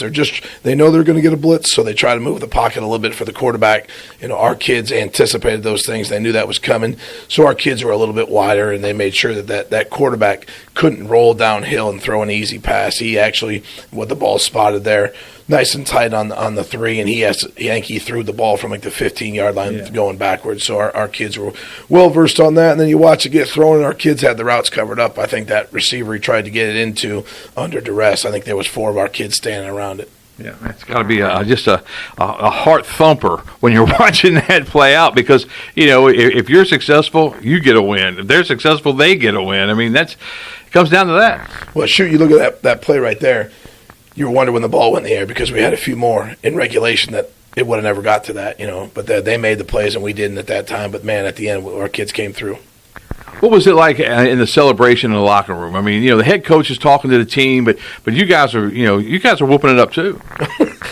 They know they're going to get a blitz, so they try to move the pocket a little bit for the quarterback. Our kids anticipated those things. They knew that was coming, so our kids were a little bit wider, and they made sure that quarterback couldn't roll downhill and throw an easy pass. He actually, with the ball spotted there, nice and tight on the 3, and he threw the ball from like the 15-yard line going backwards. So our kids were well versed on that. And then you watch it get thrown, and our kids had the routes covered up. I think that receiver he tried to get it into under duress. I think there was 4 of our kids standing around it. Yeah, it's got to be just a heart thumper when you're watching that play out, because if you're successful, you get a win. If they're successful, they get a win. I mean, it comes down to that. Well, shoot, you look at that play right there. You were wondering when the ball went in the air, because we had a few more in regulation that it would have never got to that, But they made the plays and we didn't at that time. But, man, at the end, our kids came through. What was it like in the celebration in the locker room? I mean, the head coach is talking to the team, but you guys are whooping it up too.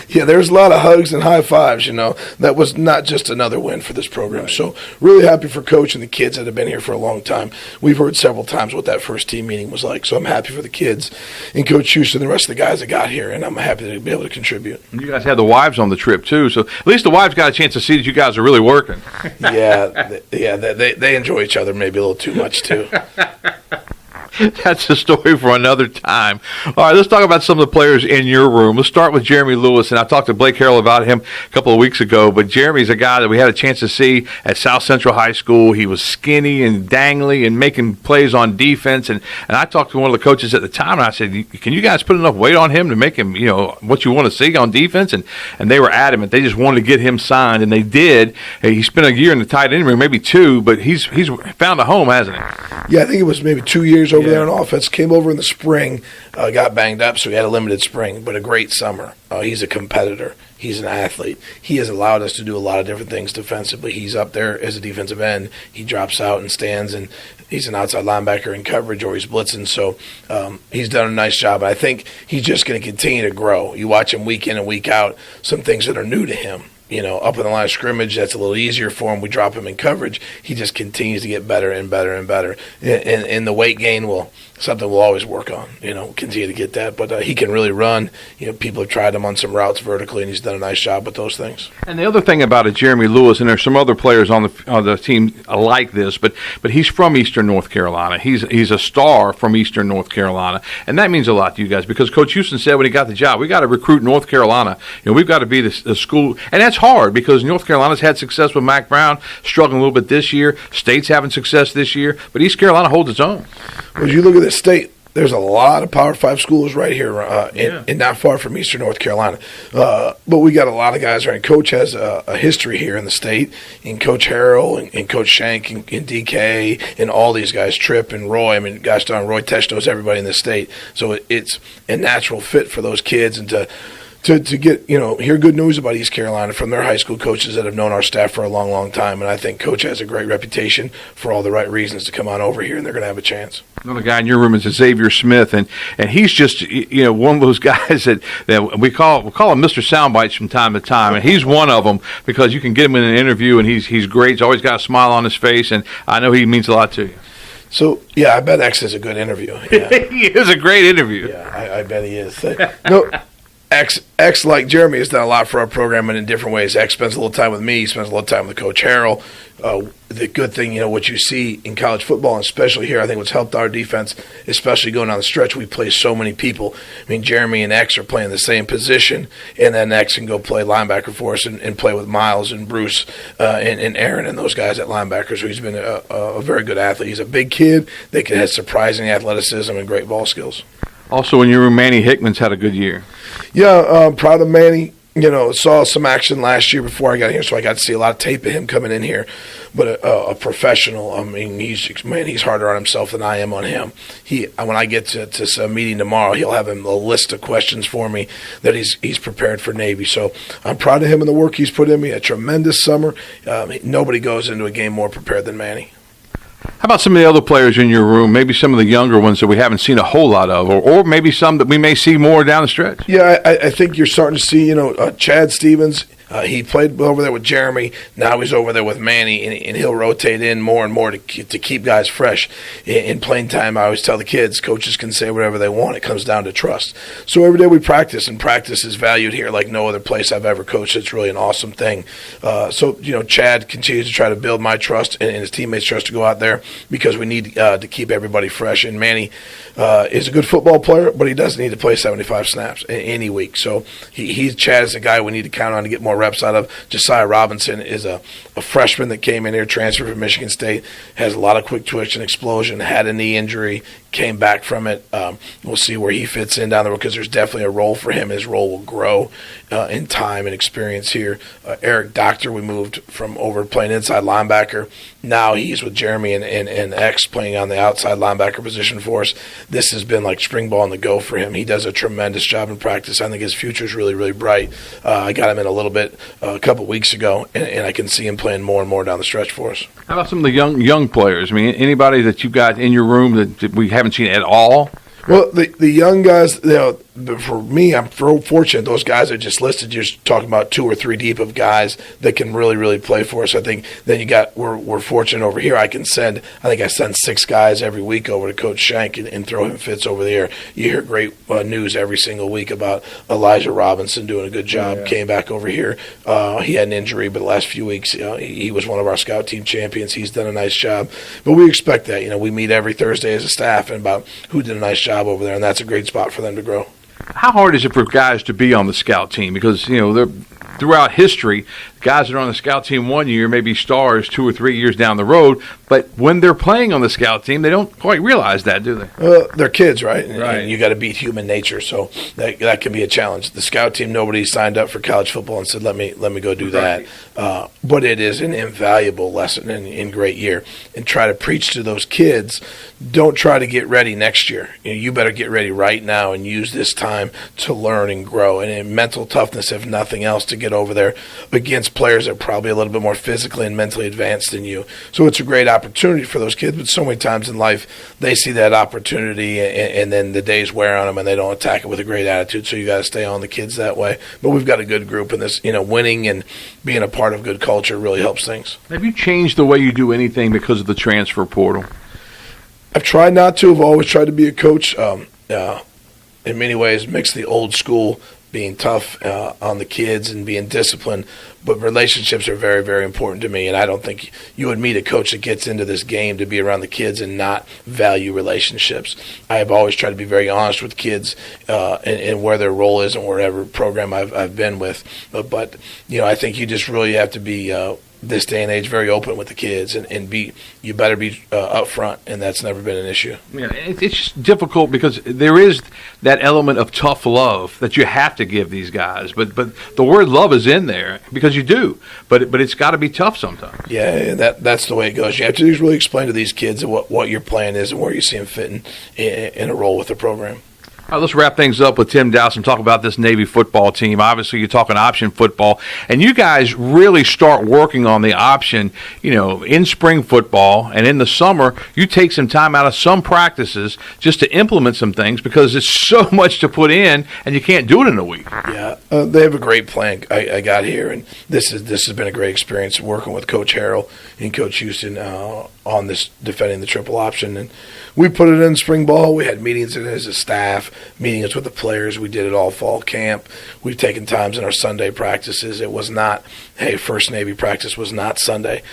Yeah, there's a lot of hugs and high fives. That was not just another win for this program. Right. So really happy for Coach and the kids that have been here for a long time. We've heard several times what that first team meeting was like. So I'm happy for the kids and Coach Houston and the rest of the guys that got here, and I'm happy to be able to contribute. You guys had the wives on the trip too, so at least the wives got a chance to see that you guys are really working. They enjoy each other maybe a little too much too. That's a story for another time. All right, let's talk about some of the players in your room. Let's start with Jeremy Lewis, and I talked to Blake Harrell about him a couple of weeks ago, but Jeremy's a guy that we had a chance to see at South Central High School. He was skinny and dangly and making plays on defense, and I talked to one of the coaches at the time, and I said, can you guys put enough weight on him to make him, what you want to see on defense? And they were adamant. They just wanted to get him signed, and they did. He spent a year in the tight end room, maybe 2, but he's found a home, hasn't he? Yeah, I think it was maybe 2 years over there on offense. Came over in the spring, got banged up, so he had a limited spring, but a great summer. He's a competitor. He's an athlete. He has allowed us to do a lot of different things defensively. He's up there as a defensive end. He drops out and stands, and he's an outside linebacker in coverage, or he's blitzing. So he's done a nice job. I think he's just going to continue to grow. You watch him week in and week out, some things that are new to him. Up in the line of scrimmage, that's a little easier for him. We drop him in coverage. He just continues to get better and better and better. And the weight gain something we'll always work on, continue to get that. But he can really run. People have tried him on some routes vertically, and he's done a nice job with those things. And the other thing about it, Jeremy Lewis, and there's some other players on the team like this, but he's from Eastern North Carolina. He's a star from Eastern North Carolina, and that means a lot to you guys, because Coach Houston said when he got the job, we got to recruit North Carolina. We've got to be the school, and that's hard because North Carolina's had success with Mac Brown, struggling a little bit this year. State's having success this year, but East Carolina holds its own. Well, as you look at this state, there's a lot of Power 5 schools right here and not far from Eastern North Carolina. But we got a lot of guys, right? Coach has a history here in the state, and Coach Harrell and Coach Shank and DK and all these guys, Tripp and Roy. I mean, gosh darn, Roy Tesh knows everybody in the state. So it's a natural fit for those kids, and to get, hear good news about East Carolina from their high school coaches that have known our staff for a long, long time. And I think Coach has a great reputation for all the right reasons to come on over here, and they're going to have a chance. Another guy in your room is Xavier Smith, and he's just, one of those guys that we call him Mr. Soundbites from time to time, and he's one of them because you can get him in an interview, and he's great. He's always got a smile on his face, and I know he means a lot to you. So, yeah, I bet X is a good interview. Yeah. He is a great interview. Yeah, I bet he is. No. X, like Jeremy, has done a lot for our program and in different ways. X spends a little time with me. He spends a little time with Coach Harrell. The good thing, what you see in college football, and especially here, I think what's helped our defense, especially going down the stretch, we play so many people. I mean, Jeremy and X are playing the same position, and then X can go play linebacker for us and play with Miles and Bruce and Aaron and those guys at linebacker. So he's been a very good athlete. He's a big kid that has surprising athleticism and great ball skills. Also, in your room, Manny Hickman's had a good year. Yeah, proud of Manny. Saw some action last year before I got here, so I got to see a lot of tape of him coming in here. But a professional, I mean, he's harder on himself than I am on him. When I get to some meeting tomorrow, he'll have a list of questions for me that he's prepared for Navy. So I'm proud of him and the work he's put in me. A tremendous summer. Nobody goes into a game more prepared than Manny. How about some of the other players in your room, maybe some of the younger ones that we haven't seen a whole lot of, or maybe some that we may see more down the stretch? Yeah, I think you're starting to see, Chad Stevens. He played over there with Jeremy. Now he's over there with Manny, and he'll rotate in more and more to keep guys fresh. In playing time, I always tell the kids, coaches can say whatever they want. It comes down to trust. So every day we practice, and practice is valued here like no other place I've ever coached. It's really an awesome thing. Chad continues to try to build my trust and his teammates' trust to go out there because we need to keep everybody fresh. And Manny is a good football player, but he doesn't need to play 75 snaps any week. So Chad is a guy we need to count on to get more reps out of. Josiah Robinson is a freshman that came in here, transferred from Michigan State, has a lot of quick twitch and explosion, had a knee injury, came back from it. We'll see where he fits in down the road because there's definitely a role for him. His role will grow in time and experience here. Eric Doctor, we moved from over playing inside linebacker. Now he's with Jeremy and X playing on the outside linebacker position for us. This has been like spring ball on the go for him. He does a tremendous job in practice. I think his future is really, really bright. I got him in a little bit a couple weeks ago, and I can see him playing more and more down the stretch for us. How about some of the young players? I mean, anybody that you've got in your room that we haven't seen at all? Well, the young guys, for me, I'm fortunate. Those guys I just listed, you're talking about 2 or 3 deep of guys that can really, really play for us. I think then we're fortunate over here. I send 6 guys every week over to Coach Shank and throw him fits over there. You hear great news every single week about Elijah Robinson doing a good job. Yeah. Came back over here. He had an injury, but the last few weeks he was one of our scout team champions. He's done a nice job. But we expect that. We meet every Thursday as a staff and about who did a nice job over there, and that's a great spot for them to grow. How hard is it for guys to be on the scout team? Because, they're throughout history, guys that are on the scout team one year may be stars 2 or 3 years down the road, but when they're playing on the scout team, they don't quite realize that, do they? They're kids, right? And you got to beat human nature, so that can be a challenge. The scout team, nobody signed up for college football and said, let me go do that. But it is an invaluable lesson in great year. And try to preach to those kids, don't try to get ready next year. You better get ready right now and use this time to learn and grow. And in mental toughness, if nothing else, to get over there against players that are probably a little bit more physically and mentally advanced than you. So it's a great opportunity for those kids, but so many times in life they see that opportunity and then the days wear on them and they don't attack it with a great attitude. So you got to stay on the kids that way. But we've got a good group, and this, winning and being a part of good culture really helps things. Have you changed the way you do anything because of the transfer portal? I've tried not to. I've always tried to be a coach. In many ways, mix the old school, being tough on the kids and being disciplined, but relationships are very, very important to me, and I don't think you would meet a coach that gets into this game to be around the kids and not value relationships. I have always tried to be very honest with kids and where their role is and whatever program I've been with, but I think you just really have to be this day and age very open with the kids and you better be up front, and that's never been an issue. Yeah, it's just difficult because there is that element of tough love that you have to give these guys, but the word love is in there because you do, but it's got to be tough sometimes. Yeah, that's the way it goes. You have to just really explain to these kids what your plan is and where you see them fitting in a role with the program. All right, let's wrap things up with Tim Daoust and talk about this Navy football team. Obviously, you're talking option football, and you guys really start working on the option, in spring football, and in the summer, you take some time out of some practices just to implement some things because it's so much to put in, and you can't do it in a week. Yeah, they have a great plan. I got here, and this has been a great experience working with Coach Harrell and Coach Houston on this defending the triple option, and we put it in spring ball. We had meetings in it as a staff. meetings with the players. We did it all fall camp. We've taken times in our Sunday practices. It was not, hey, first Navy practice was not Sunday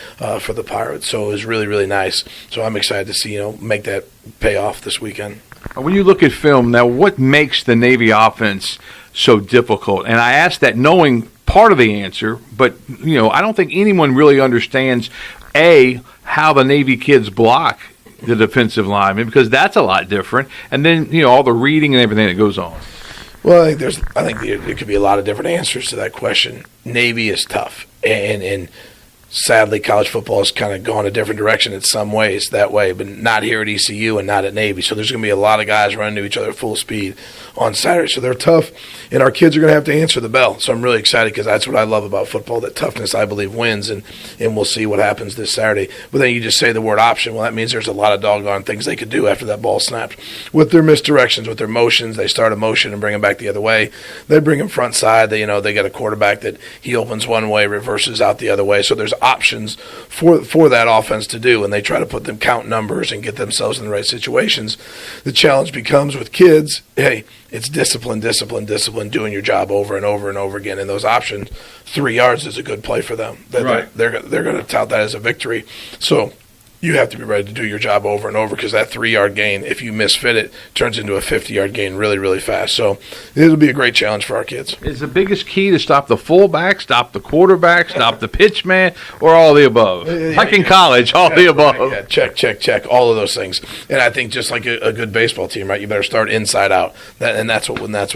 for the Pirates. So it was really, really nice. So I'm excited to see, make that pay off this weekend. When you look at film, now what makes the Navy offense so difficult? And I ask that knowing part of the answer, but, I don't think anyone really understands, A, how the Navy kids block the defensive lineman, because that's a lot different. And then, all the reading and everything that goes on. Well, I think there could be a lot of different answers to that question. Navy is tough, and sadly, college football has kind of gone a different direction in some ways that way, but not here at ECU and not at Navy. So there's going to be a lot of guys running to each other at full speed on Saturday. So they're tough, and our kids are going to have to answer the bell. So I'm really excited because that's what I love about football, that toughness, I believe, wins, and we'll see what happens this Saturday. But then you just say the word option. Well, that means there's a lot of doggone things they could do after that ball snapped. With their misdirections, with their motions, they start a motion and bring them back the other way. They bring them front side. They got a quarterback that he opens one way, reverses out the other way. So there's options for that offense to do, and they try to put them count numbers and get themselves in the right situations. The challenge becomes with kids, hey, it's discipline, doing your job over and over and over again. And those options, 3 yards is a good play for them. They're going to tout that as a victory. So you have to be ready to do your job over and over, because that 3-yard gain, if you misfit it, turns into a 50-yard gain really, really fast. So it'll be a great challenge for our kids. Is the biggest key to stop the fullback, stop the quarterback, stop the pitch man, or all the above? Like in college, all the above. Right, yeah, check, all of those things. And I think just like a good baseball team, right? You better start inside out. That's what I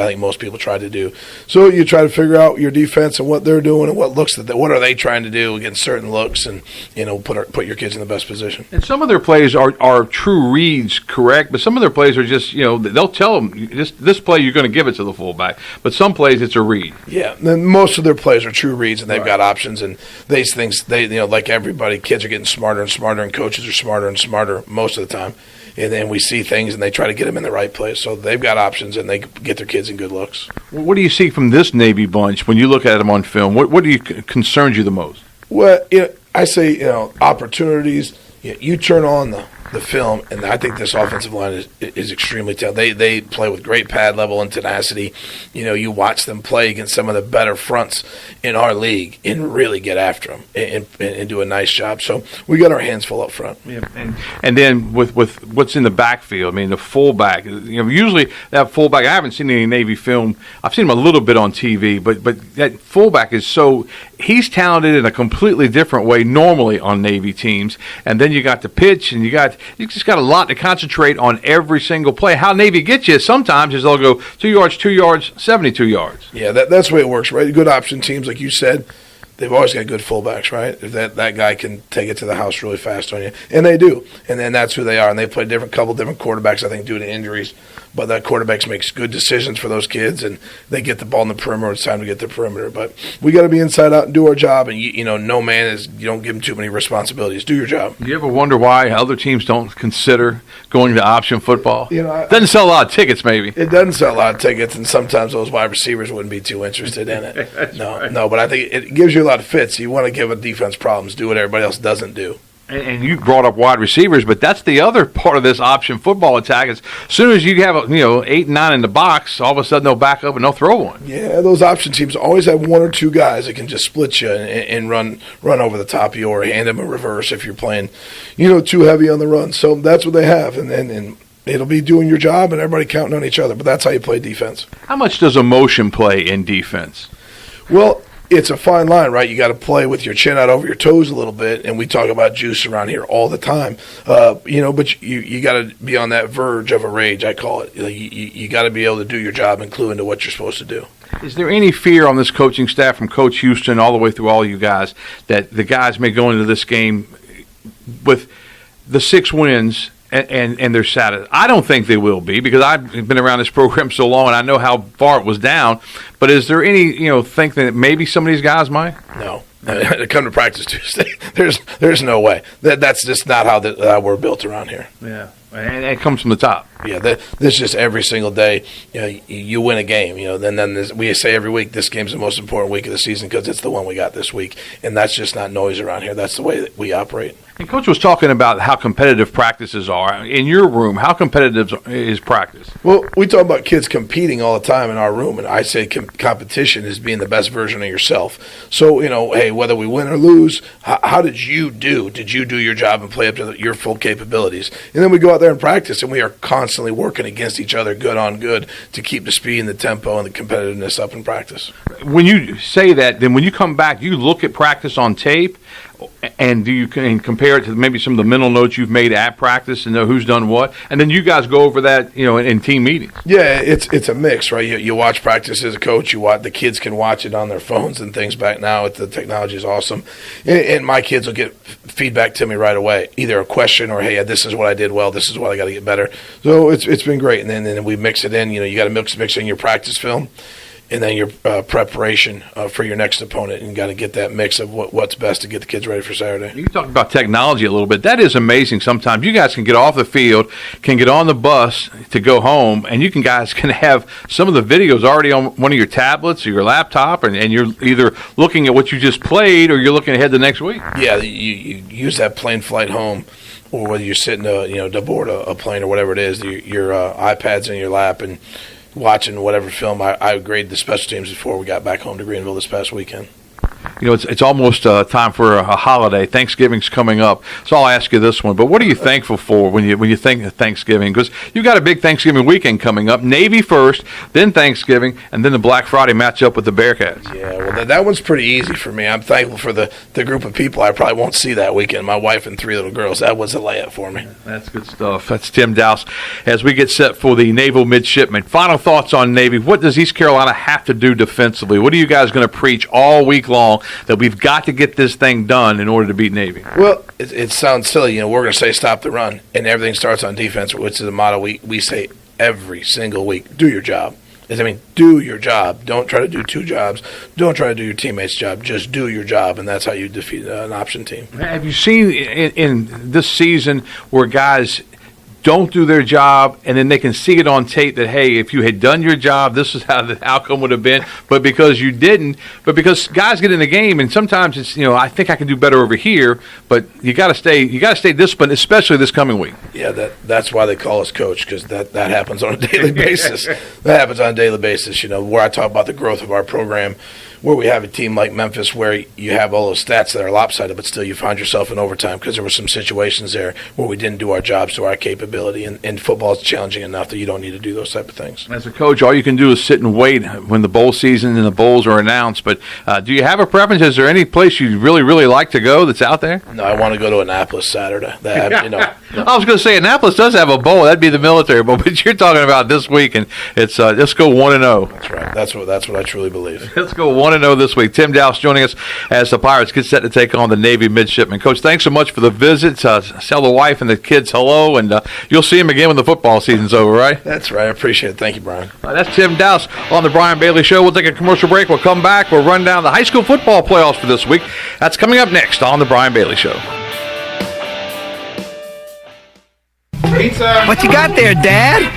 think most people try to do. So you try to figure out your defense and what they're doing and what are they trying to do against certain looks, and put your kids in the best position. And some of their plays are true reads, correct? But some of their plays are just, they'll tell them, this play you're going to give it to the fullback. But some plays it's a read. Yeah, and most of their plays are true reads, and they've got options. And these things, like everybody, kids are getting smarter and smarter, and coaches are smarter and smarter most of the time. And then we see things, and they try to get them in the right place. So they've got options, and they get their kids in good looks. What do you see from this Navy bunch when you look at them on film? What concerns you the most? Well, I say, opportunities. You turn on the film, and I think this offensive line is extremely talented. They play with great pad level and tenacity. You watch them play against some of the better fronts in our league and really get after them and do a nice job. So we got our hands full up front. Yeah, and then with what's in the backfield, I mean, the fullback. Usually that fullback, I haven't seen any Navy film. I've seen him a little bit on TV, but that fullback is he's talented in a completely different way normally on Navy teams. And then you got the pitch, and you just got a lot to concentrate on every single play. How Navy gets you sometimes is they'll go 2 yards, 72 yards. Yeah, that's the way it works, right? Good option teams, like you said, they've always got good fullbacks, right? If that guy can take it to the house really fast on you. And they do. And then that's who they are. And they play couple different quarterbacks, I think, due to injuries. But that quarterbacks makes good decisions for those kids, and they get the ball in the perimeter. It's time to get the perimeter. But we got to be inside out and do our job. And no man you don't give them too many responsibilities. Do your job. You ever wonder why other teams don't consider going to option football? Doesn't sell a lot of tickets, maybe. It doesn't sell a lot of tickets, and sometimes those wide receivers wouldn't be too interested in it. No, but I think it gives you a lot of fits. You want to give a defense problems, do what everybody else doesn't do. And you brought up wide receivers, but that's the other part of this option football attack. As soon as you have 8 and 9 in the box, all of a sudden they'll back up and they'll throw one. Yeah, those option teams always have one or two guys that can just split you and run over the top of you, or hand them a reverse if you're playing, too heavy on the run. So that's what they have, and it'll be doing your job and everybody counting on each other. But that's how you play defense. How much does emotion play in defense? Well, it's a fine line, right? You got to play with your chin out over your toes a little bit, and we talk about juice around here all the time. But you got to be on that verge of a rage, I call it. You got to be able to do your job and clue into what you're supposed to do. Is there any fear on this coaching staff, from Coach Houston all the way through all you guys, that the guys may go into this game with the 6 wins and they're satisfied? I don't think they will be, because I've been around this program so long and I know how far it was down. But is there any, thinking that maybe some of these guys might? No. Come to practice Tuesday. There's no way. That's just not how we're built around here. Yeah. And it comes from the top. Yeah, this just every single day. You win a game. Then we say every week, this game's the most important week of the season because it's the one we got this week, and that's just not noise around here. That's the way that we operate. And Coach was talking about how competitive practices are. In your room, how competitive is practice? Well, we talk about kids competing all the time in our room, and I say competition is being the best version of yourself. So, hey, whether we win or lose, how did you do? Did you do your job and play up to your full capabilities? And then we go out there and practice, and we are constantly working against each other, good on good, to keep the speed and the tempo and the competitiveness up in practice. When you say that, then when you come back, you look at practice on tape, and do you can compare it to maybe some of the mental notes you've made at practice and know who's done what, and then you guys go over that, in team meetings. Yeah, it's a mix, right? You watch practice as a coach. The kids can watch it on their phones and things back now. The technology is awesome, and my kids will get feedback to me right away, either a question or, hey, this is what I did well, this is what I got to get better. So it's been great, and then we mix it in. You got to mix in your practice film. And then your preparation for your next opponent, and you got to get that mix of what's best to get the kids ready for Saturday. You talked about technology a little bit. That is amazing. Sometimes you guys can get off the field, can get on the bus to go home, and you guys can have some of the videos already on one of your tablets or your laptop, and you're either looking at what you just played or you're looking ahead the next week. Yeah, you use that plane flight home, or whether you're sitting to board a plane or whatever it is, your iPad's in your lap and watching whatever film. I graded the special teams before we got back home to Greenville this past weekend. It's almost time for a holiday. Thanksgiving's coming up, so I'll ask you this one. But what are you thankful for when you think of Thanksgiving? Because you've got a big Thanksgiving weekend coming up. Navy first, then Thanksgiving, and then the Black Friday matchup with the Bearcats. Yeah, well, that one's pretty easy for me. I'm thankful for the group of people I probably won't see that weekend. My wife and 3 little girls. That was a layup for me. That's good stuff. That's Tim Daoust. As we get set for the Naval Midshipman, final thoughts on Navy. What does East Carolina have to do defensively? What are you guys going to preach all week long that we've got to get this thing done in order to beat Navy? Well, it sounds silly. We're going to say stop the run, and everything starts on defense, which is a motto we say every single week. Do your job. Do your job. Don't try to do 2 jobs. Don't try to do your teammate's job. Just do your job, and that's how you defeat an option team. Have you seen in this season where guys don't do their job, and then they can see it on tape that, hey, if you had done your job, this is how the outcome would have been. But because you didn't, but because guys get in the game, and sometimes it's, I think I can do better over here, but you got to stay disciplined, especially this coming week. Yeah, that's why they call us coach, because that happens on a daily basis. That happens on a daily basis. Where I talk about the growth of our program, where we have a team like Memphis where you have all those stats that are lopsided, but still you find yourself in overtime because there were some situations there where we didn't do our jobs to our capability, and football is challenging enough that you don't need to do those type of things. As a coach, all you can do is sit and wait when the bowl season and the bowls are announced, but do you have a preference? Is there any place you really, really like to go that's out there? No, I want to go to Annapolis Saturday. I was going to say Annapolis does have a bowl. That'd be the military bowl, but you're talking about this week, and it's let's go 1-0. That's right. That's what I truly believe. Let's go 1-0 this week. Tim Daoust joining us as the Pirates get set to take on the Navy Midshipmen. Coach, thanks so much for the visit. Tell the wife and the kids hello, and you'll see them again when the football season's over, right? That's right. I appreciate it. Thank you, Brian. That's Tim Daoust on the Brian Bailey Show. We'll take a commercial break. We'll come back. We'll run down the high school football playoffs for this week. That's coming up next on the Brian Bailey Show. Pizza. What you got there, Dad?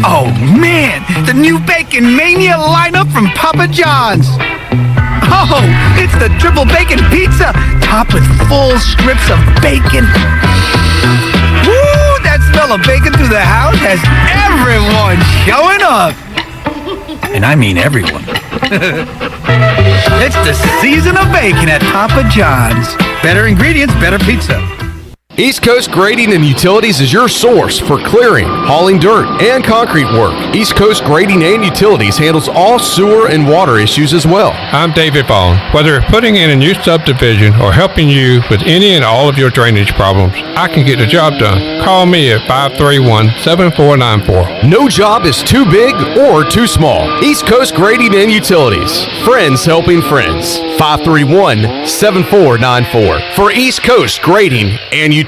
Oh, man, the new Bacon Mania lineup from Papa John's. Oh, it's the triple bacon pizza, topped with full strips of bacon. Woo, that smell of bacon through the house has everyone showing up. And I mean everyone. It's the season of bacon at Papa John's. Better ingredients, better pizza. East Coast Grading and Utilities is your source for clearing, hauling dirt, and concrete work. East Coast Grading and Utilities handles all sewer and water issues as well. I'm David Vaughn. Whether putting in a new subdivision or helping you with any and all of your drainage problems, I can get the job done. Call me at 531-7494. No job is too big or too small. East Coast Grading and Utilities. Friends helping friends. 531-7494 for East Coast Grading and Utilities.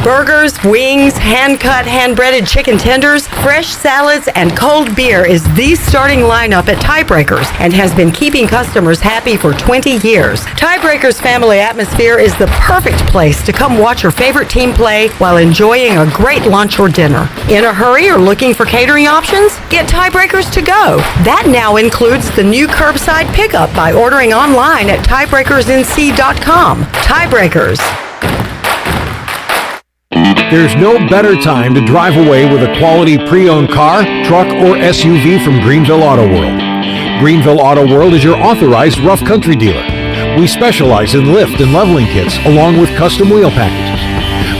Burgers, wings, hand-cut, hand-breaded chicken tenders, fresh salads, and cold beer is the starting lineup at Tiebreakers and has been keeping customers happy for 20 years. Tiebreakers family atmosphere is the perfect place to come watch your favorite team play while enjoying a great lunch or dinner. In a hurry or looking for catering options? Get Tiebreakers to go. That now includes the new curbside pickup by ordering online at tiebreakersnc.com. Tiebreakers. There's no better time to drive away with a quality pre-owned car, truck, or SUV from Greenville Auto World. Greenville Auto World is your authorized rough country dealer. We specialize in lift and leveling kits along with custom wheel packages.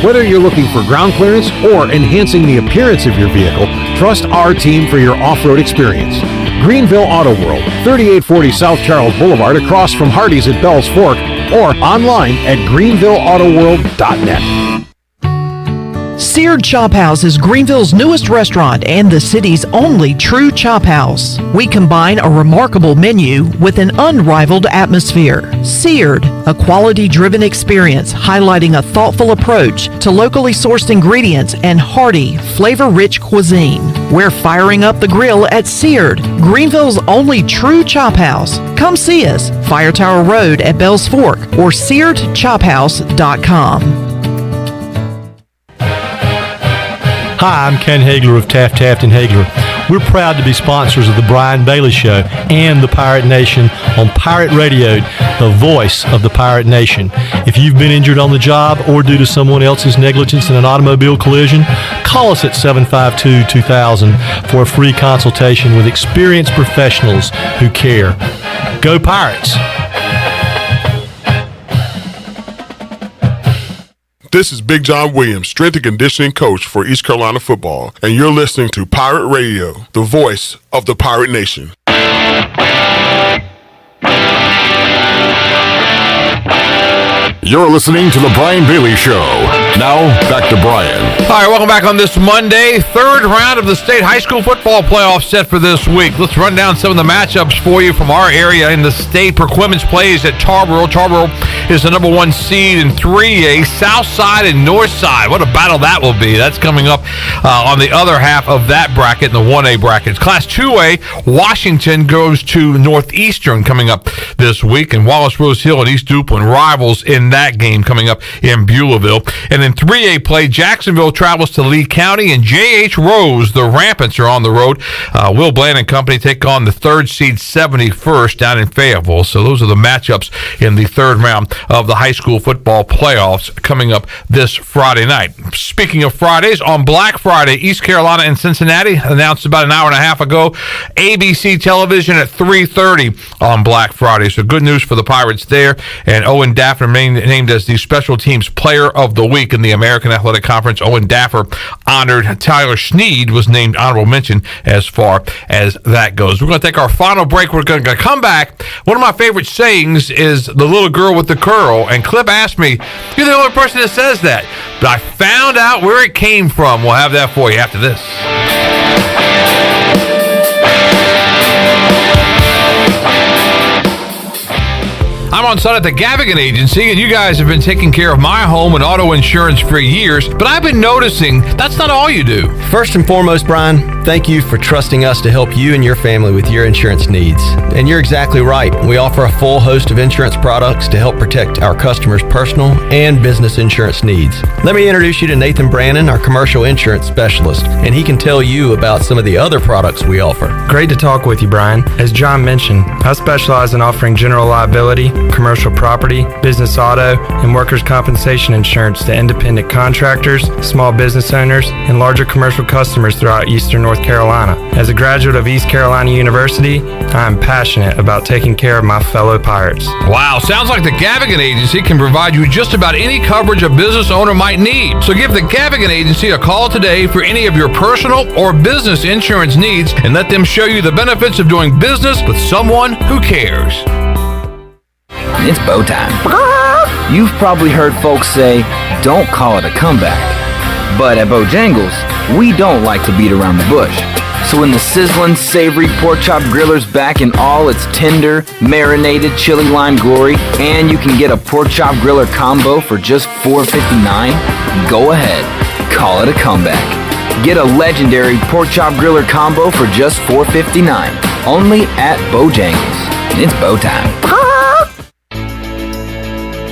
Whether you're looking for ground clearance or enhancing the appearance of your vehicle, trust our team for your off-road experience. Greenville Auto World, 3840 South Charles Boulevard across from Hardee's at Bell's Fork, or online at greenvilleautoworld.net. Seared Chop House is Greenville's newest restaurant and the city's only true chop house. We combine a remarkable menu with an unrivaled atmosphere. Seared, a quality-driven experience highlighting a thoughtful approach to locally sourced ingredients and hearty, flavor-rich cuisine. We're firing up the grill at Seared, Greenville's only true chop house. Come see us, Fire Tower Road at Bells Fork or SearedChophouse.com. Hi, I'm Ken Hagler of Taft and Hagler. We're proud to be sponsors of the Brian Bailey Show and the Pirate Nation on Pirate Radio, the voice of the Pirate Nation. If you've been injured on the job or due to someone else's negligence in an automobile collision, call us at 752-2000 for a free consultation with experienced professionals who care. Go Pirates! This is Big John Williams, strength and conditioning coach for East Carolina football, and you're listening to Pirate Radio, the voice of the Pirate Nation. You're listening to The Brian Bailey Show. Now, back to Brian. All right, welcome back on this Monday. Third round of the state high school football playoff set for this week. Let's run down some of the matchups for you from our area in the state. Perquimans plays at Tarboro. Tarboro is the number 1 seed in 3A. South Side and North Side. What a battle that will be. That's coming up on the other half of that bracket, in the 1A brackets. Class 2A, Washington goes to Northeastern coming up this week. And Wallace Rose Hill and East Duplin rivals in that game coming up in Beulahville. And in 3A play, Jacksonville travels to Lee County, and J.H. Rose, the Rampants, are on the road. Will Bland and company take on the 3rd seed 71st down in Fayetteville. So those are the matchups in the third round of the high school football playoffs coming up this Friday night. Speaking of Fridays, on Black Friday, East Carolina and Cincinnati announced about an hour and a half ago. ABC television at 3:30 on Black Friday. So good news for the Pirates there. And Owen Daffner named as the Special Teams Player of the Week in the American Athletic Conference. Owen Daffer honored. Tyler Sneed was named honorable mention as far as that goes. We're going to take our final break. We're going to come back. One of my favorite sayings is the little girl with the curl. And Clip asked me, you're the only person that says that. But I found out where it came from. We'll have that for you after this. I'm on site at the Gavigan Agency, and you guys have been taking care of my home and auto insurance for years, but I've been noticing that's not all you do. First and foremost, Brian, thank you for trusting us to help you and your family with your insurance needs. And you're exactly right. We offer a full host of insurance products to help protect our customers' personal and business insurance needs. Let me introduce you to Nathan Brannon, our commercial insurance specialist, and he can tell you about some of the other products we offer. Great to talk with you, Brian. As John mentioned, I specialize in offering general liability, commercial property, business auto, and workers' compensation insurance to independent contractors, small business owners, and larger commercial customers throughout eastern North Carolina. As a graduate of East Carolina University, I am passionate about taking care of my fellow pirates. Wow, sounds like the Gavigan Agency can provide you just about any coverage a business owner might need. So give the Gavigan Agency a call today for any of your personal or business insurance needs and let them show you the benefits of doing business with someone who cares. It's bow time. You've probably heard folks say, don't call it a comeback. But at Bojangles, we don't like to beat around the bush. So when the sizzling, savory pork chop griller's back in all its tender, marinated chili lime glory, and you can get a pork chop griller combo for just $4.59, go ahead, call it a comeback. Get a legendary pork chop griller combo for just $4.59, only at Bojangles. It's bow time.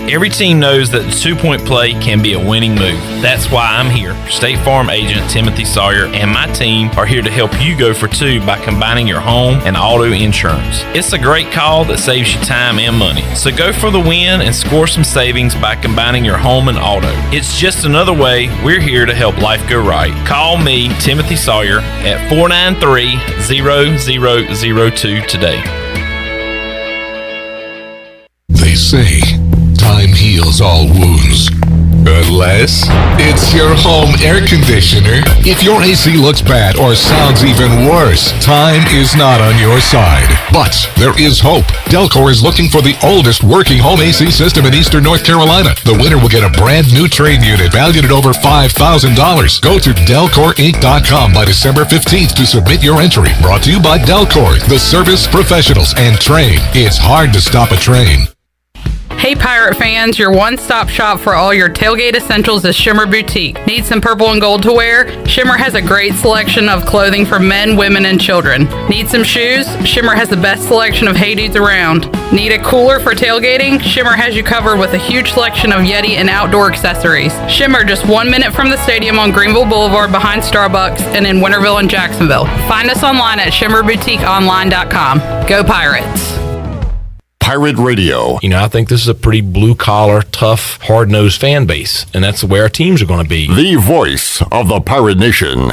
Every team knows that the two-point play can be a winning move. That's why I'm here. State Farm agent Timothy Sawyer and my team are here to help you go for two by combining your home and auto insurance. It's a great call that saves you time and money. So go for the win and score some savings by combining your home and auto. It's just another way we're here to help life go right. Call me, Timothy Sawyer, at 493-0002 today. They say time heals all wounds. Unless it's your home air conditioner. If your AC looks bad or sounds even worse, time is not on your side. But there is hope. Delcor is looking for the oldest working home AC system in Eastern North Carolina. The winner will get a brand new trade unit valued at over $5,000. Go to DelcorInc.com by December 15th to submit your entry. Brought to you by Delcor, the service professionals, and Train. It's hard to stop a train. Hey Pirate fans, your one-stop shop for all your tailgate essentials is Shimmer Boutique. Need some purple and gold to wear? Shimmer has a great selection of clothing for men, women, and children. Need some shoes? Shimmer has the best selection of Hey Dudes around. Need a cooler for tailgating? Shimmer has you covered with a huge selection of Yeti and outdoor accessories. Shimmer, just 1 minute from the stadium on Greenville Boulevard behind Starbucks and in Winterville and Jacksonville. Find us online at shimmerboutiqueonline.com. Go Pirates! Pirate Radio. You know, I think this is a pretty blue-collar, tough, hard-nosed fan base, and that's where our teams are going to be. The voice of the Pirate Nation.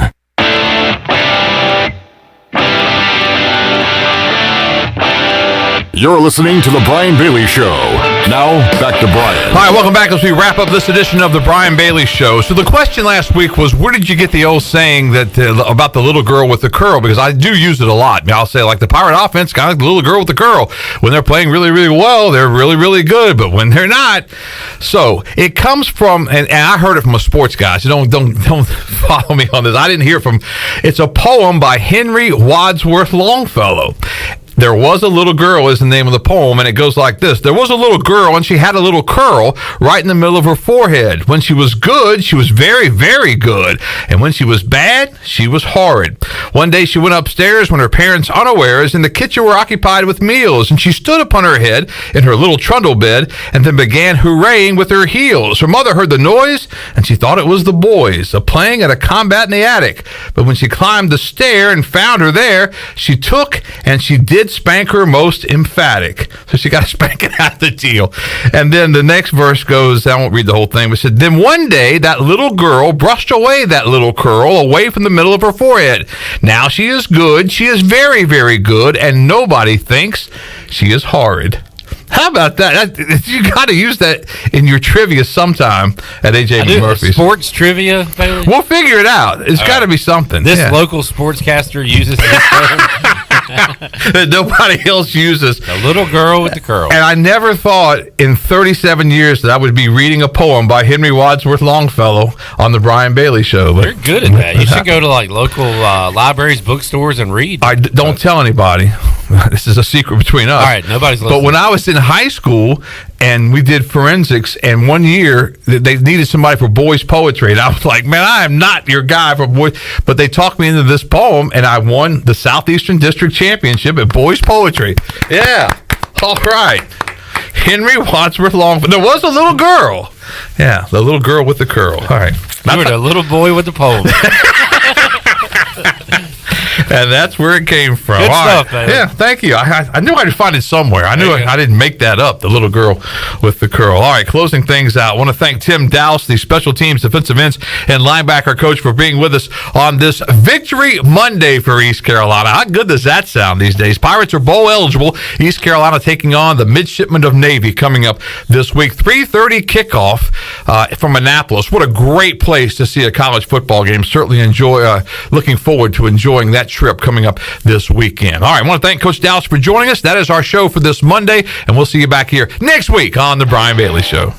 You're listening to The Brian Bailey Show. Now, back to Brian. All right, welcome back as we wrap up this edition of The Brian Bailey Show. So the question last week was, where did you get the old saying that about the little girl with the curl? Because I do use it a lot. I mean, I'll say, like, the Pirate offense, kind of like the little girl with the curl. When they're playing really, really well, they're really, really good. But when they're not. So it comes from, and I heard it from a sports guy. So don't follow me on this. I didn't hear it from, it's a poem by Henry Wadsworth Longfellow. There was a little girl is the name of the poem, and it goes like this. There was a little girl, and she had a little curl right in the middle of her forehead. When she was good, she was very, very good. And when she was bad, she was horrid. One day she went upstairs when her parents, unawares, in the kitchen were occupied with meals, and she stood upon her head in her little trundle bed, and then began hurraying with her heels. Her mother heard the noise, and she thought it was the boys, playing at a combat in the attic. But when she climbed the stair and found her there, she took and she did spank her most emphatic. So she got a spanking out of the deal. And then the next verse goes, I won't read the whole thing, but it said, then one day that little girl brushed away that little curl away from the middle of her forehead. Now she is good. She is very, very good. And nobody thinks she is horrid. How about that? You got to use that in your trivia sometime at AJ McMurphy's. Sports trivia, Bailey? We'll figure it out. It's got to be something. This local sportscaster uses this term. That nobody else uses. The little girl with the curl. And I never thought in 37 years that I would be reading a poem by Henry Wadsworth Longfellow on the Brian Bailey Show. But you're good at that. You should go to like local libraries, bookstores, and read. Don't tell anybody. This is a secret between us. All right, nobody's listening. But when I was in high school and we did forensics, and one year they needed somebody for boys poetry, and I was like, man, I am not your guy for boys. But they talked me into this poem, and I won the Southeastern District Championship at boys poetry. Yeah. All right. Henry Wadsworth Longfellow. There was a little girl. Yeah, the little girl with the curl. All right. You were the little boy with the poem. And that's where it came from. Good All stuff, right. man. Yeah, thank you. I knew I'd find it somewhere. I knew I didn't make that up, the little girl with the curl. All right, closing things out, I want to thank Tim Daoust, the special teams defensive ends and linebacker coach, for being with us on this Victory Monday for East Carolina. How good does that sound these days? Pirates are bowl eligible. East Carolina taking on the Midshipmen of Navy coming up this week. 3:30 kickoff from Annapolis. What a great place to see a college football game. Certainly looking forward to enjoying that trip coming up this weekend. All right, I want to thank Coach Daoust for joining us. That is our show for this Monday, and we'll see you back here next week on The Brian Bailey Show.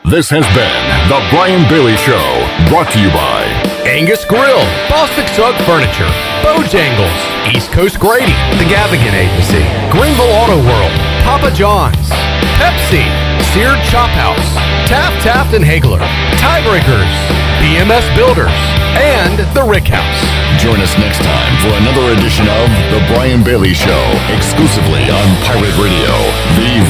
This has been The Brian Bailey Show, brought to you by Angus Grill, Bostic Sug Furniture, Bojangles, East Coast Grading, The Gavigan Agency, Greenville Auto World, Papa John's, Pepsi, Seared Chop House, Taft and Hagler, Tiebreakers, BMS Builders, and The Rick House. Join us next time for another edition of The Brian Bailey Show, exclusively on Pirate Radio, the